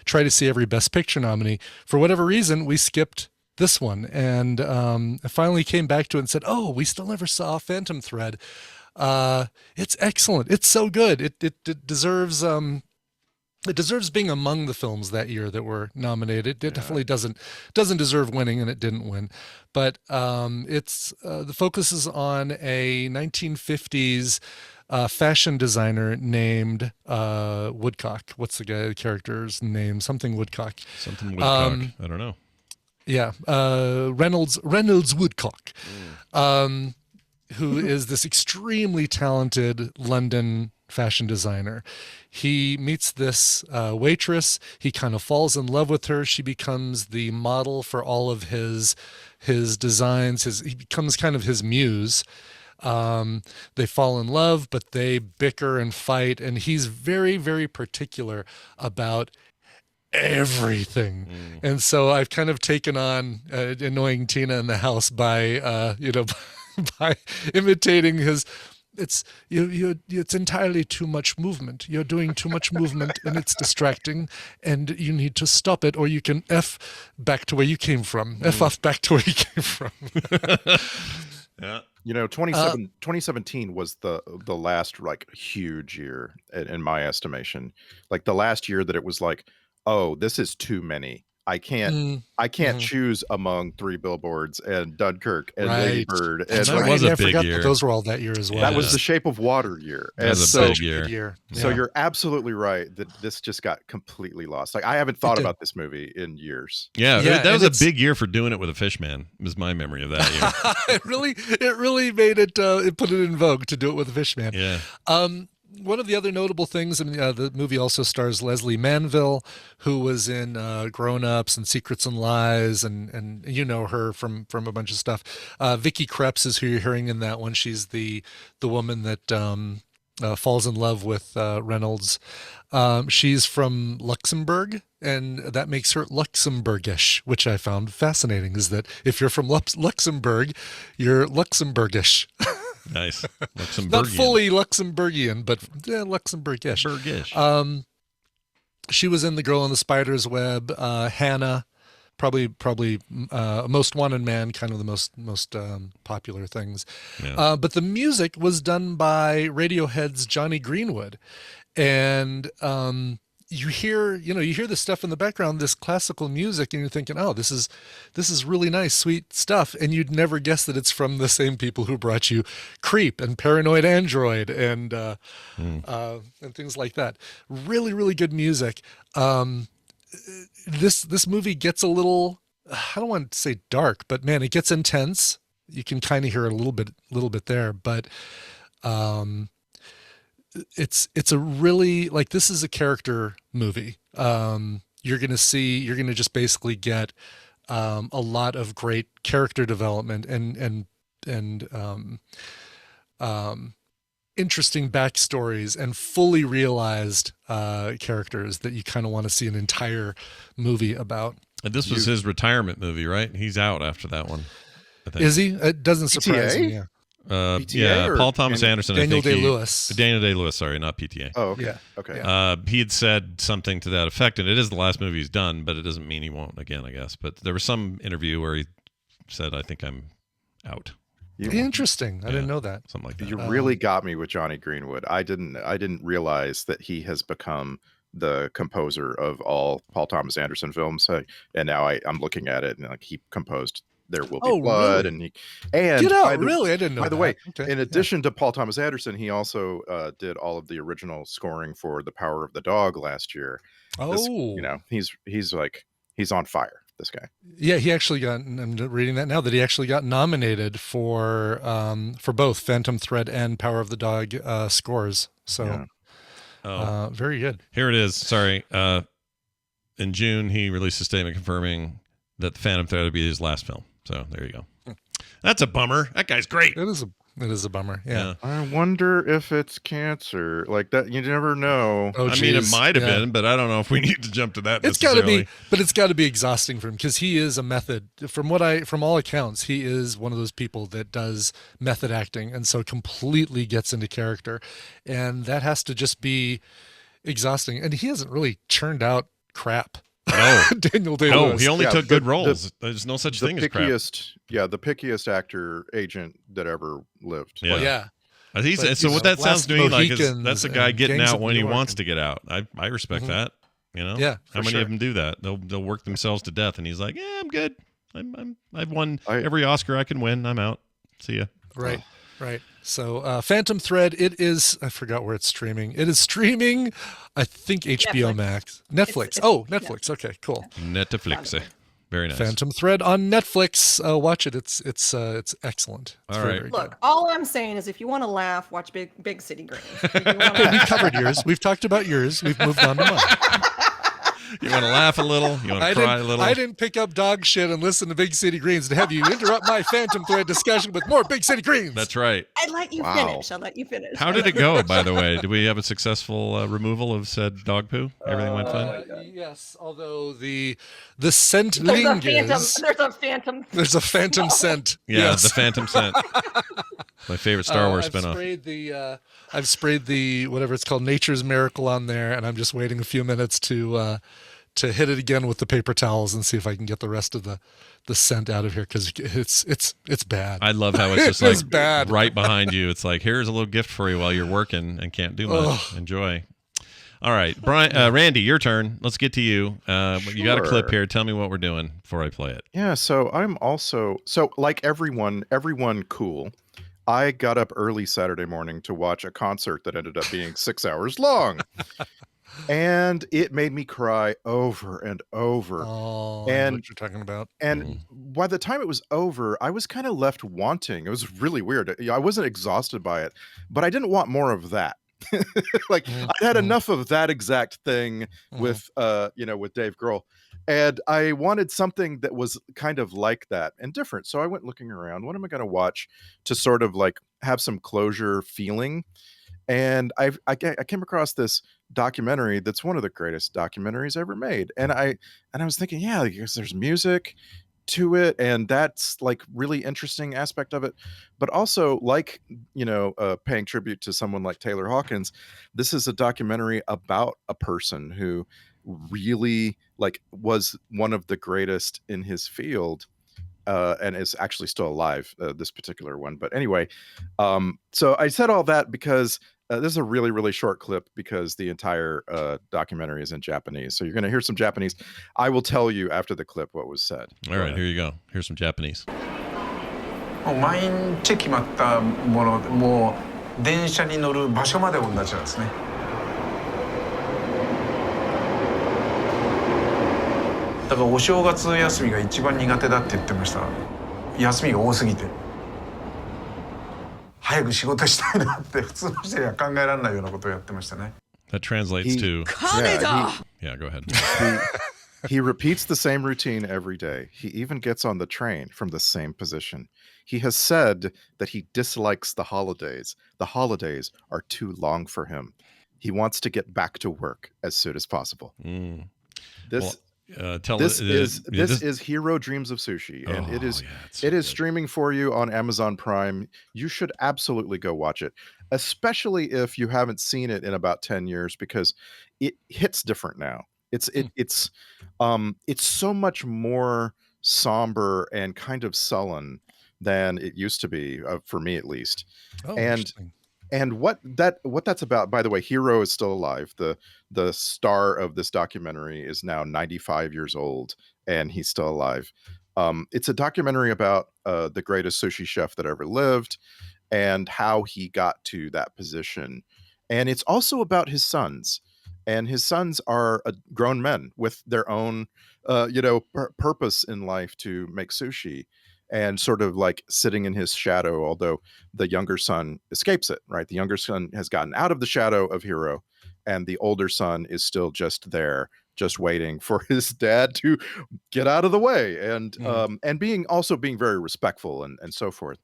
try to see every Best Picture nominee. For whatever reason, we skipped this one, and I finally came back to it and said, "Oh, we still never saw Phantom Thread." It's excellent. It's so good. It deserves. It deserves being among the films that year that were nominated. It definitely doesn't deserve winning, and it didn't win. But it's the focus is on a 1950s fashion designer named Woodcock. What's the character's name? Something Woodcock. Something Woodcock. I don't know. Yeah, Reynolds Woodcock, who is this extremely talented London fashion designer. He meets this waitress. He kind of falls in love with her. She becomes the model for all of his designs. He becomes kind of his muse. They fall in love, but they bicker and fight, and he's very, very particular about everything. And so I've kind of taken on annoying Tina in the house by by imitating his. It's it's entirely too much movement. You're doing too much movement, and it's distracting, and you need to stop it, or you can F back to where you came from. F off back to where you came from. Yeah. 2017 was the last like huge year in my estimation. Like the last year that it was like, oh, this is too many. I can't choose among 3 Billboards and Dunkirk and Lady Bird. And that was a big year. That those were all that year as well. That was the Shape of Water year. That was a big year. So you're absolutely right that this just got completely lost. Like I haven't thought about this movie in years. Yeah, that was a big year for doing it with a fish man. Was my memory of that year. it really made it. It put it in vogue to do it with a fish man. Yeah. One of the other notable things, the movie also stars Leslie Manville, who was in Grown Ups and Secrets and Lies, and you know her from a bunch of stuff. Vicky Krieps is who you're hearing in that one. She's the woman that falls in love with Reynolds. She's from Luxembourg, and that makes her Luxembourgish, which I found fascinating, is that if you're from Luxembourg, you're Luxembourgish. Nice. Luxembourgian. Not fully Luxembourgian, but Luxembourgish. Burgish. She was in The Girl on the Spider's Web, Hannah, probably Most Wanted Man, kind of the most popular things. Yeah. But the music was done by Radiohead's Johnny Greenwood, and you hear this stuff in the background, this classical music, and you're thinking, oh, this is really nice, sweet stuff, and you'd never guess that it's from the same people who brought you Creep and Paranoid Android and things like that. Really, really good music. This movie gets a little, I don't want to say dark, but man, it gets intense. You can kind of hear it a little bit there, but it's a really, like, this is a character movie. You're going to just basically get a lot of great character development and interesting backstories and fully realized characters that you kind of want to see an entire movie about. And this was his retirement movie, right? He's out after that one, I think. Is he? It doesn't surprise me. Yeah. Yeah, Paul Thomas Anderson. Daniel Day-Lewis. Daniel Day-Lewis, sorry, not PTA. Oh, okay. Yeah. Okay. He had said something to that effect, and it is the last movie he's done, but it doesn't mean he won't again, I guess. But there was some interview where he said, I think I'm out. Interesting. I didn't know that. Something like that. You really got me with Johnny Greenwood. I didn't realize that he has become the composer of all Paul Thomas Anderson films. And now I'm looking at it, and like he composed There Will Be Blood, really? and Get out! Really, I didn't know. By the that. way, Okay. in addition to Paul Thomas Anderson, he also did all of the original scoring for The Power of the Dog last year. He's on fire. This guy. Yeah, he actually got. I'm reading that now that he actually got nominated for both Phantom Thread and Power of the Dog scores. So, very good. Here it is. Sorry. In June, he released a statement confirming that the Phantom Thread would be his last film. So there you go. That's a bummer. That guy's great. It is It is a bummer. Yeah. I wonder if it's cancer. Like that, you never know. Oh, I mean, it geez. might have Yeah. been, but I don't know if we need to jump to that It's got to necessarily. be, but it's got to be exhausting for him because he is a method. From all accounts, he is one of those people that does method acting, and so completely gets into character, and that has to just be exhausting. And he hasn't really churned out crap. No, Daniel Day-Lewis. No, he only took good roles. There's no such thing as crap. The pickiest actor agent that ever lived. Yeah. Like, So what that sounds to me like is Mohicans that's a guy getting Gangs out of when New he York wants to get out. I respect that. You know. Yeah, How for many sure. of them do that? They'll work themselves to death, and he's like, yeah, I'm good. I've won every Oscar I can win. I'm out. See ya. Right. Right. So Phantom Thread, it is, I forgot where it's streaming. It is streaming, I think HBO Max. Netflix. Netflix. Okay, cool. Netflix. Very nice. Phantom Thread on Netflix. Watch it. It's excellent. It's all very, right. very Look, all I'm saying is if you want to laugh, watch Big City Greens. Okay, we covered yours. We've talked about yours. We've moved on to mine. You want to laugh a little? You want to cry a little? I didn't pick up dog shit and listen to Big City Greens to have you interrupt my Phantom Thread discussion with more Big City Greens. That's right. I'll let you finish. How did it go, by the way? Did we have a successful removal of said dog poo? Everything went fine? Yes, although the scent There's lingers. There's a phantom. Scent. Yeah, Yes. the Phantom Scent. My favorite Star Wars spinoff. I've sprayed the whatever it's called, Nature's Miracle on there, and I'm just waiting a few minutes to hit it again with the paper towels and see if I can get the rest of the scent out of here because it's bad. I love how it's just like bad. right behind you. It's like, here's a little gift for you while you're working and can't do much. Enjoy. All right, Randy, your turn. Let's get to you. You got a clip here. Tell me what we're doing before I play it. Yeah, so I'm also like everyone cool. I got up early Saturday morning to watch a concert that ended up being 6 hours long. And it made me cry over and over. Oh, I know and what you're talking about. And by the time it was over, I was kind of left wanting. It was really weird. I wasn't exhausted by it, but I didn't want more of that. Like I had enough of that exact thing with with Dave Grohl, and I wanted something that was kind of like that and different. So I went looking around. What am I going to watch to sort of like have some closure feeling? And I came across this documentary that's one of the greatest documentaries ever made. And I was thinking, yeah, because there's music to it, and that's like really interesting aspect of it. But also, like, paying tribute to someone like Taylor Hawkins, this is a documentary about a person who really like was one of the greatest in his field. And is actually still alive, this particular one. But anyway, so I said all that because this is a really, really short clip because the entire documentary is in Japanese. So you're going to hear some Japanese. I will tell you after the clip what was said. All right, here you go. Here's some Japanese. 毎日決まったもの、もう電車に乗る場所まで同じなんですね。だからお正月休みが一番苦手だって言ってました。休みが多すぎて。早く仕事したいなって普通の人には考えられないようなことをやってましたね。That translates to Yeah, go ahead. He repeats the same routine every day. He even gets on the train from the same position. He has said that he dislikes the holidays. The holidays are too long for him. He wants to get back to work as soon as possible. This is Hero Dreams of Sushi, and it is streaming for you on Amazon Prime. You should absolutely go watch it, especially if you haven't seen it in about 10 years, because it hits different now. It's so much more somber and kind of sullen than it used to be, for me at least. And what that's about, by the way, Hiro is still alive. The star of this documentary is now 95 years old, and he's still alive. It's a documentary about the greatest sushi chef that ever lived and how he got to that position. And it's also about his sons. And his sons are grown men with their own, purpose in life to make sushi, and sort of like sitting in his shadow, although the younger son escapes it, right? The younger son has gotten out of the shadow of Hiro, and the older son is still just there, just waiting for his dad to get out of the way, and being very respectful and so forth.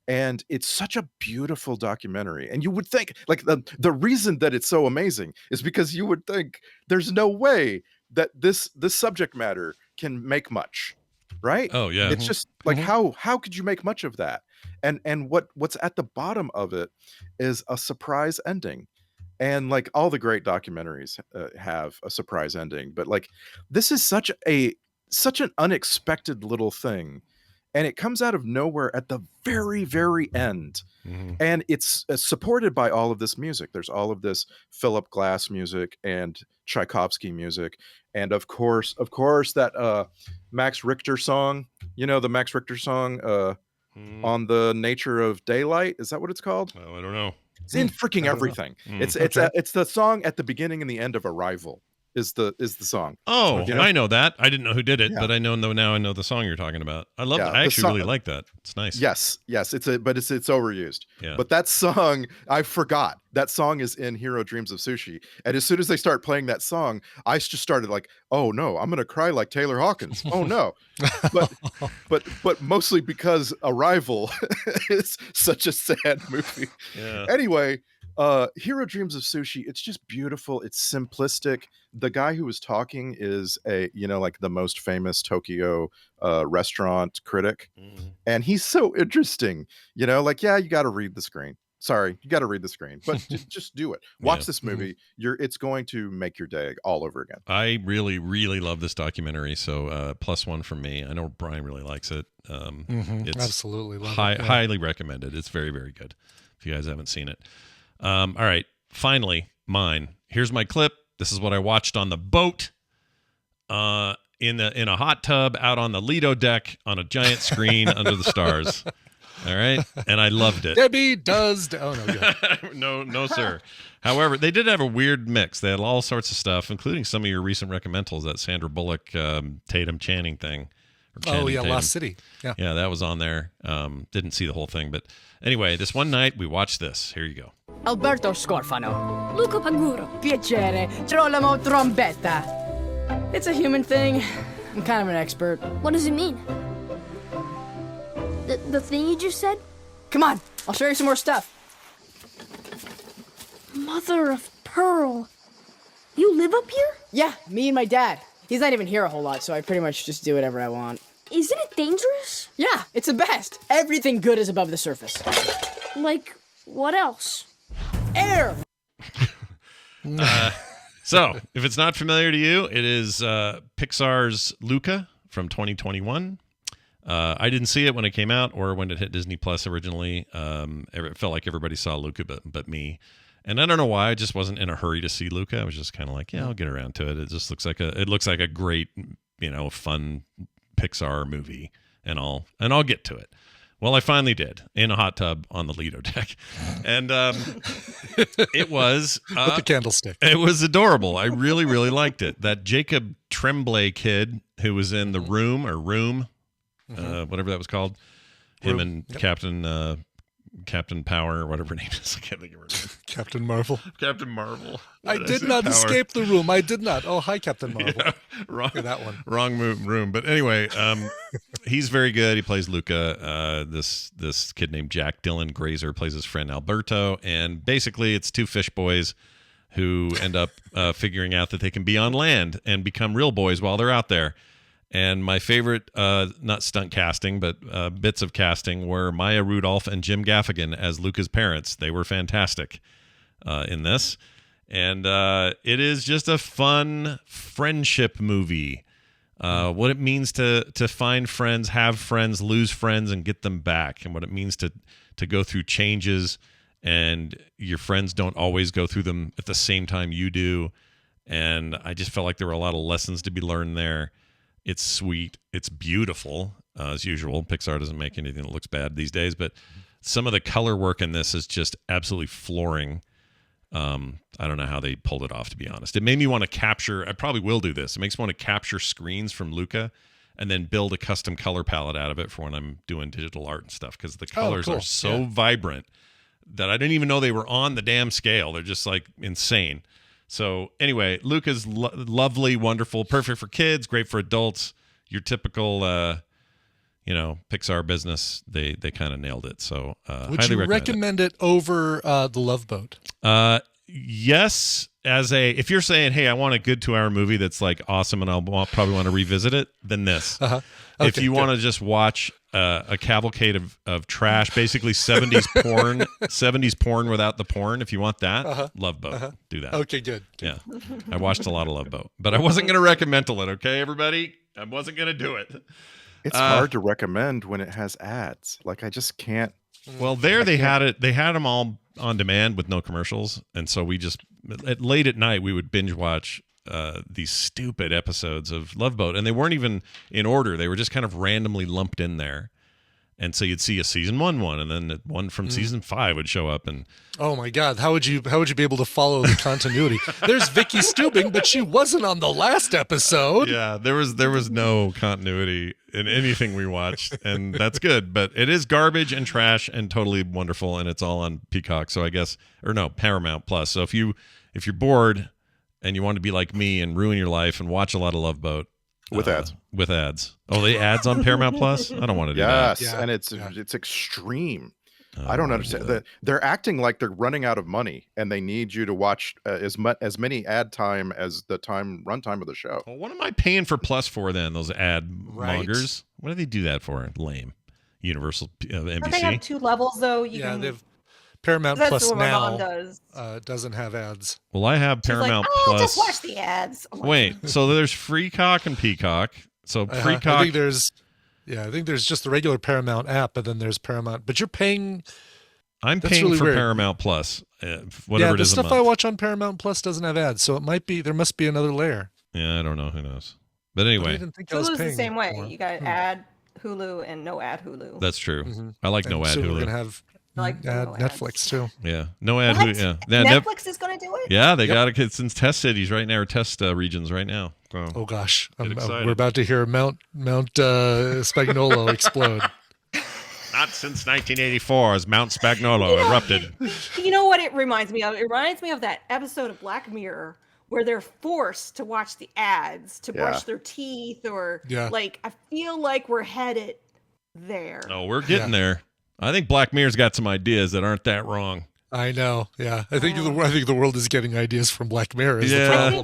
And it's such a beautiful documentary. And you would think, like, the reason that it's so amazing is because you would think there's no way that this subject matter can make much, right? Oh yeah. It's just like how could you make much of that? And what's at the bottom of it is a surprise ending. And like all the great documentaries have a surprise ending, but like this is such an unexpected little thing, and it comes out of nowhere at the very, very end. And it's supported by all of this music. There's all of this Philip Glass music and Tchaikovsky music, and of course that Max Richter song. You know, the Max Richter song on the nature of daylight. Is that what it's called? Oh, I don't know. It's in freaking everything. It's the song at the beginning and the end of Arrival is the song. Oh, you know? I know that. I didn't know who did it, but I know now I know the song you're talking about. I love it. I actually really like that. It's nice. Yes, it's overused. Yeah. But that song, I forgot. That song is in Hero Dreams of Sushi. And as soon as they start playing that song, I just started like, oh no, I'm gonna cry like Taylor Hawkins. Oh no. but mostly because Arrival is such a sad movie. Yeah. Anyway, Hero Dreams of Sushi, it's just beautiful. It's simplistic. The guy who was talking is like the most famous Tokyo restaurant critic. And he's so interesting, you got to read the screen. Sorry, you got to read the screen, but just do it. Watch this movie. It's going to make your day all over again. I really, really love this documentary. So +1 from me. I know Brian really likes it. It's absolutely love it. Highly recommended. It's very, very good. If you guys haven't seen it. All right, finally, mine. Here's my clip. This is what I watched on the boat, in a hot tub out on the Lido deck on a giant screen under the stars. All right, and I loved it. Debbie does. Oh no, yeah. no, sir. However, they did have a weird mix. They had all sorts of stuff, including some of your recent recommendals. That Sandra Bullock, Tatum Channing thing. Oh yeah, Tatum. Lost City. Yeah, that was on there. Didn't see the whole thing, but anyway, this one night we watched this. Here you go. Alberto Scorfano. Luca Paguro. Piacere. Girolamo Trombetta. It's a human thing. I'm kind of an expert. What does it mean? The thing you just said? Come on, I'll show you some more stuff. Mother of pearl. You live up here? Yeah, me and my dad. He's not even here a whole lot, so I pretty much just do whatever I want. Isn't it dangerous? Yeah, it's the best. Everything good is above the surface. Like, what else? Air! So, if it's not familiar to you, it is Pixar's Luca from 2021. I didn't see it when it came out or when it hit Disney Plus originally. It felt like everybody saw Luca but me. And I don't know why. I just wasn't in a hurry to see Luca. I was just kind of like, yeah, I'll get around to it. It just looks like a great, fun Pixar movie, and I'll get to it. Well, I finally did, in a hot tub on the Lido deck, and it was with the candlestick. It was adorable. I really, really liked it. That Jacob Tremblay kid who was in the room, whatever that was called, him and Captain Power, or whatever her name is. I can't think of her name. Captain Marvel. Captain Marvel. I did not escape the room. I did not. Oh, hi, Captain Marvel. Yeah, wrong. That one. Wrong room. But anyway, he's very good. He plays Luca. This kid named Jack Dylan Grazer plays his friend Alberto. And basically, it's two fish boys who end up figuring out that they can be on land and become real boys while they're out there. And my favorite, not stunt casting, but bits of casting were Maya Rudolph and Jim Gaffigan as Luca's parents. They were fantastic in this. And it is just a fun friendship movie. What it means to find friends, have friends, lose friends, and get them back. And what it means to go through changes, and your friends don't always go through them at the same time you do. And I just felt like there were a lot of lessons to be learned there. It's sweet. It's beautiful, as usual. Pixar doesn't make anything that looks bad these days, but some of the color work in this is just absolutely flooring. I don't know how they pulled it off, to be honest. It made me want to capture, I probably will do this. It makes me want to capture screens from Luca and then build a custom color palette out of it for when I'm doing digital art and stuff, because the colors are so vibrant that I didn't even know they were on the damn scale. They're just like insane. So anyway, Luca's lovely, wonderful, perfect for kids, great for adults. Your typical, Pixar business, they kind of nailed it. So would highly you recommend it over The Love Boat? Yes, if you're saying, hey, I want a good 2-hour movie that's like awesome and I'll probably want to revisit it, then this. Okay, if you want to just watch a cavalcade of trash, basically 70s porn without the porn, if you want that, Love Boat. Do that. Okay, good. Yeah. I watched a lot of Love Boat, but I wasn't going to recommend it, okay, everybody? I wasn't going to do it. It's hard to recommend when it has ads. Like, I just can't. Well, they had them all on demand with no commercials, and so we just late at night we would binge watch these stupid episodes of Love Boat, and they weren't even in order. They were just kind of randomly lumped in there. And so you'd see a season 1 one, and then one from season 5 would show up. And oh my God, how would you be able to follow the continuity? There's Vicky Stubing, but she wasn't on the last episode. Yeah, there was no continuity in anything we watched, and that's good. But it is garbage and trash and totally wonderful, and it's all on Peacock. So I guess, or no, Paramount Plus. So if you're bored and you want to be like me and ruin your life and watch a lot of Love Boat. With ads. With ads. Oh, they ads on Paramount Plus? I don't want to do that. Yes, and it's extreme. I don't understand. They're acting like they're running out of money, and they need you to watch as many ad time as the runtime of the show. Well, what am I paying for Plus for then? Those ad muggers? What do they do that for? Lame. Universal NBC. Don't they have 2 levels though? They've Paramount That's Plus what my now mom does. Doesn't have ads. Well, I have Paramount Plus. Just watch the ads. Wait, so there's Freecock and Peacock. So Freecock. I think there's just the regular Paramount app, but then there's Paramount. But you're paying. I'm paying really for weird. Paramount Plus, whatever it is. The stuff I watch on Paramount Plus doesn't have ads, so there must be another layer. Yeah, I don't know. Who knows? But anyway, Hulu's the same way. You got ad Hulu and no ad Hulu. That's true. I like no ad Hulu. We're gonna have Netflix too. Yeah, no ad Hulu. Yeah, Netflix is going to do it. Yeah, they got it. It's in test cities right now, or test regions right now. So, oh gosh, we're about to hear Mount Spagnolo explode. Not since 1984 has Mount Spagnolo erupted. You know what it reminds me of? It reminds me of that episode of Black Mirror where they're forced to watch the ads to brush their teeth, or like I feel like we're headed there. Oh, we're getting there. I think Black Mirror's got some ideas that aren't that wrong. I know. Yeah, I think the world is getting ideas from Black Mirror. Yeah.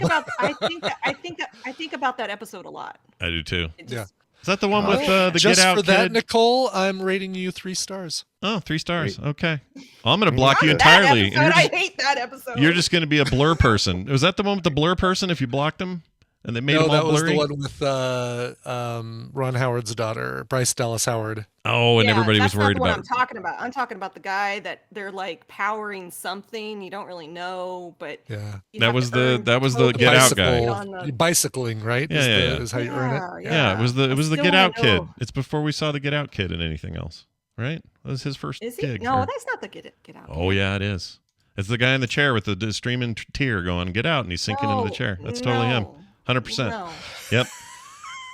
I think about that episode a lot. I do too. Yeah. Is that the one with the Just Get Out for that, kid? Nicole, I'm rating you 3 stars. Oh, 3 stars. Okay. I'm going to block you entirely. I hate that episode. You're just going to be a blur person. Was that the one with the blur person if you blocked him? And they made them all blurry? No, that was the one with Ron Howard's daughter, Bryce Dallas Howard. Oh, and everybody was worried about it. That's not the one I'm talking about. I'm talking about the guy that they're like powering something. You don't really know, but that was the Get Out guy. Bicycling, right? Is how you earn it. Yeah, it was the Get Out kid. It's before we saw the Get Out kid in anything else, right? That was his first gig. No, that's not the Get Out. Oh yeah, it is. It's the guy in the chair with the streaming tear going, "Get out," and he's sinking into the chair. That's totally him. 100%. No. Yep.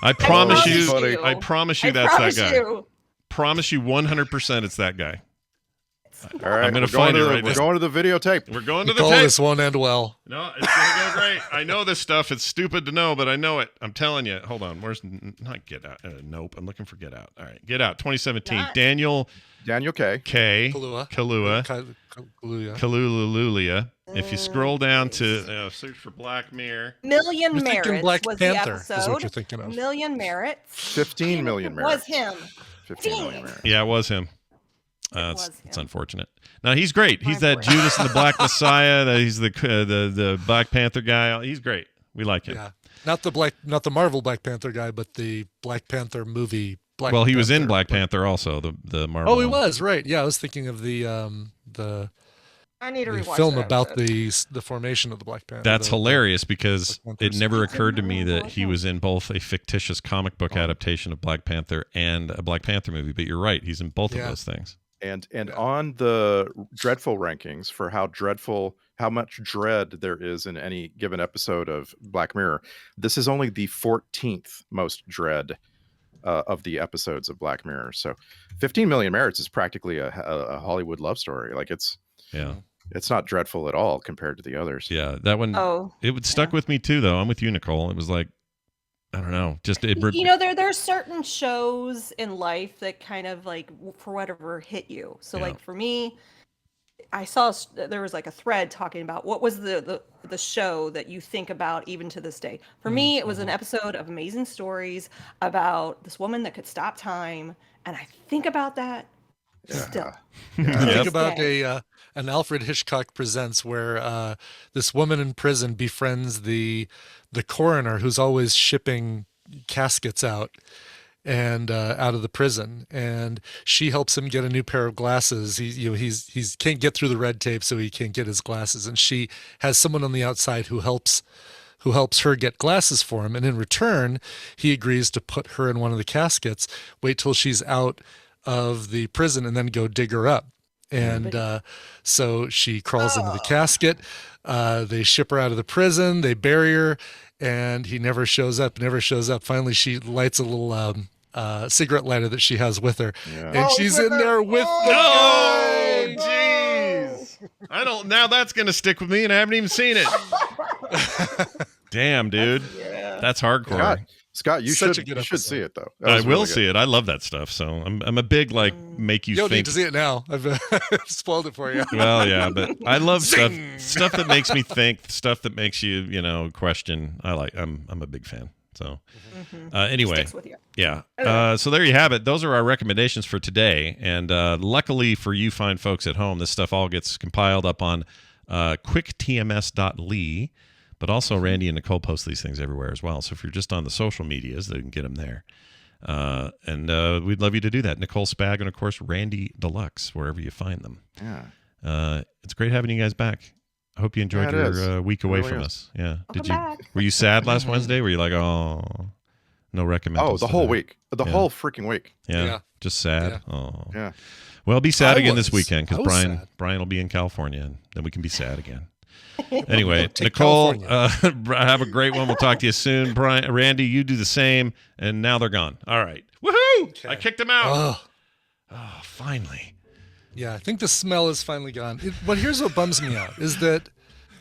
I promise you. I promise you that's that guy. Promise you 100% it's that guy. All right, I'm going to find it right now. We're going to the videotape. We're going to the tape. This won't end well. No, it's going to go great. I know this stuff. It's stupid to know, but I know it. I'm telling you. Hold on. Where's not Get Out? Nope. I'm looking for Get Out. All right. Get Out 2017. Daniel K. Kaluuya. If you scroll down to search for Black Mirror. Million Merits Black was Panther, the episode. is what you're thinking of. Million Merits. 15 million merits. Was him. 15 million merits. Yeah, it was him. It's unfortunate. Now he's great. He's that Judas and the Black Messiah. He's the Black Panther guy. He's great. We like him. Yeah, not the Marvel Black Panther guy, but the Black Panther movie. He was in Black Panther also. The Marvel. Oh, he was right. Yeah, I was thinking of the I need to rewatch film that about episode. the formation of the Black Panther. That's hilarious because it never occurred to me that he was in both a fictitious comic book adaptation of Black Panther and a Black Panther movie. But you're right, he's in both of those things. And on the dreadful rankings for how much dread there is in any given episode of Black Mirror, this is only the 14th most dread of the episodes of Black Mirror. So 15 million merits is practically a Hollywood love story. Like it's not dreadful at all compared to the others. Yeah, that one. It stuck with me too, though. I'm with you, Nicole. It was like I don't know. Just You know, there are certain shows in life that kind of like for whatever hit you. So like for me, I saw there was like a thread talking about what was the show that you think about even to this day. For me, it was an episode of Amazing Stories about this woman that could stop time, and I think about that still. I think about an Alfred Hitchcock Presents where this woman in prison befriends the coroner who's always shipping caskets out and out of the prison, and she helps him get a new pair of glasses. He's can't get through the red tape, so he can't get his glasses, and she has someone on the outside who helps her get glasses for him, and in return he agrees to put her in one of the caskets, wait till she's out of the prison, and then go dig her up. And so she crawls into the casket. They ship her out of the prison. They bury her, and he never shows up. Finally, she lights a little cigarette lighter that she has with her, and she's in there with the guy. Jeez. I don't. Now that's gonna stick with me, and I haven't even seen it. Damn, dude. That's hardcore. Scott, you should see it though. I will see it. I love that stuff. So I'm a big make you don't think. need to see it now. I've spoiled it for you. Well, yeah, but I love stuff that makes me think, stuff that makes you question. I'm a big fan. So anyway, yeah. So there you have it. Those are our recommendations for today. And luckily for you fine folks at home, this stuff all gets compiled up on quicktms.ly. But also, Randy and Nicole post these things everywhere as well. So if you're just on the social medias, they can get them there. And we'd love you to do that. Nicole Spag and, of course, Randy Deluxe, wherever you find them. Yeah. It's great having you guys back. I hope you enjoyed your week away from us. Yeah. Were you sad last Wednesday? Were you like, oh, no Recommendals? Oh, the whole week. The whole freaking week. Yeah. Just sad. Yeah. Oh. Yeah. Well, be sad again this weekend because Brian will be in California, and then we can be sad again. Anyway, Nicole, have a great one. We'll talk to you soon. Randy, you do the same. And now they're gone. All right. Woohoo! Okay. I kicked them out. Oh, finally. Yeah, I think the smell is finally gone. But here's what bums me out is that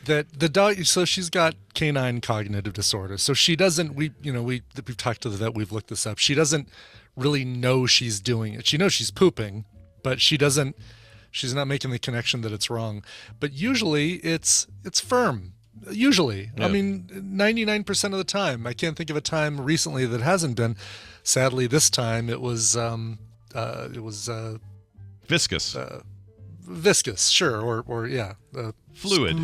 the dog. So she's got canine cognitive disorder. So she doesn't. We've talked to the vet. We've looked this up. She doesn't really know she's doing it. She knows she's pooping, but she doesn't. She's not making the connection that it's wrong. But usually it's firm. Usually. Yeah. I mean, 99% of the time. I can't think of a time recently that hasn't been. Sadly, this time it was viscous. Viscous, sure. Or yeah. Fluid.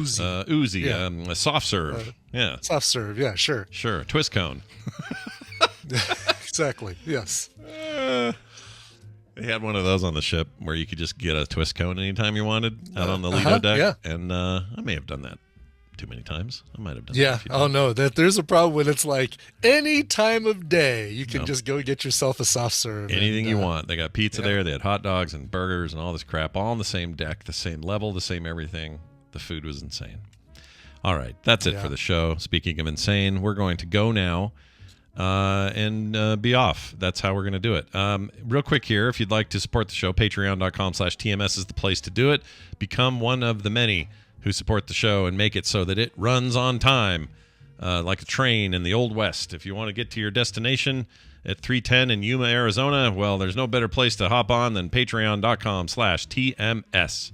Oozy. Yeah. Soft serve. Yeah. Soft serve, yeah, sure. Sure. Twist cone. Exactly. Yes. They had one of those on the ship where you could just get a twist cone anytime you wanted out on the Lido deck. Yeah. And I may have done that too many times. I might have done that. Yeah. Oh, no. There's a problem when it's like any time of day, you can just go get yourself a soft serve. Anything you want. They got pizza there. They had hot dogs and burgers and all this crap all on the same deck, the same level, the same everything. The food was insane. All right. That's it for the show. Speaking of insane, we're going to go now. And be off. That's how we're going to do it. Real quick here, if you'd like to support the show, patreon.com/TMS is the place to do it. Become one of the many who support the show and make it so that it runs on time, like a train in the Old West. If you want to get to your destination at 310 in Yuma, Arizona, well, there's no better place to hop on than patreon.com/TMS.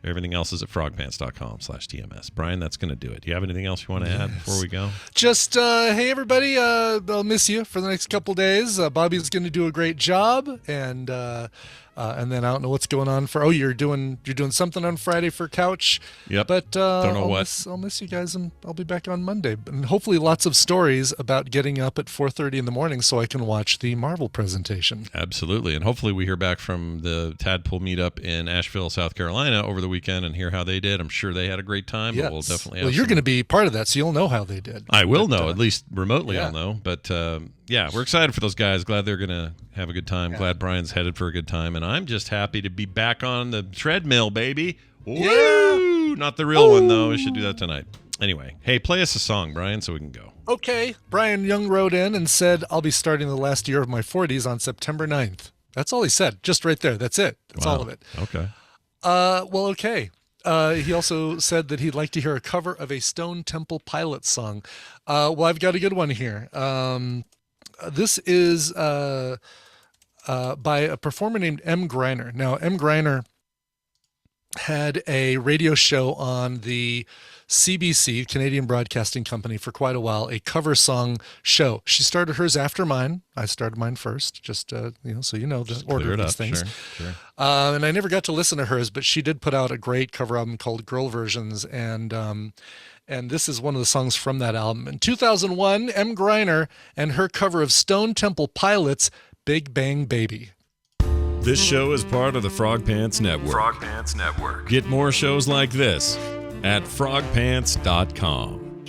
Everything else is at frogpants.com/TMS. Brian, that's going to do it. Do you have anything else you want to add before we go? Just, hey, everybody, I'll miss you for the next couple days. Bobby's going to do a great job, and then I don't know what's going on for. Oh, you're doing something on Friday for Couch. Yep. But don't know I'll miss you guys, and I'll be back on Monday. And hopefully, lots of stories about getting up at 4:30 in the morning so I can watch the Marvel presentation. Absolutely, and hopefully we hear back from the Tadpool meetup in Asheville, South Carolina, over the weekend and hear how they did. I'm sure they had a great time. Yes. But we'll definitely. Well, you're going to be part of that, so you'll know how they did. I will know, at least remotely. I'll know, but. Yeah, we're excited for those guys. Glad they're going to have a good time. Yeah. Glad Brian's headed for a good time. And I'm just happy to be back on the treadmill, baby. Woo! Yeah. Not the real one, though. We should do that tonight. Anyway, hey, play us a song, Brian, so we can go. Okay. Brian Young wrote in and said, I'll be starting the last year of my 40s on September 9th. That's all he said. Just right there. That's it. That's all of it. Okay. Well, okay. He also said that he'd like to hear a cover of a Stone Temple Pilots song. Well, I've got a good one here. This is by a performer named M. Greiner. Now, M. Greiner had a radio show on the CBC, Canadian Broadcasting Company, for quite a while, a cover song show. She started hers after mine. I started mine first, just so you know the order of these things. Sure. And I never got to listen to hers, but she did put out a great cover album called Girl Versions, and this is one of the songs from that album. In 2001, M. Greiner and her cover of Stone Temple Pilots' Big Bang Baby. This show is part of the Frog Pants Network. Frog Pants Network. Get more shows like this at frogpants.com.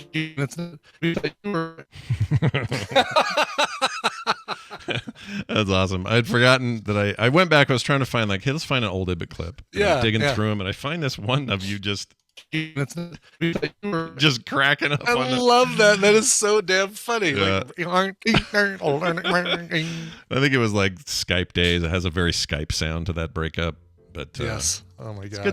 That's awesome. I'd forgotten that I went back. I was trying to find hey, let's find an old Ibit clip. And I'm digging through them, and I find this one of you just cracking up. I love that. That is so damn funny. Yeah. I think it was like Skype days. It has a very Skype sound to that breakup. But yes. Oh my God. It's good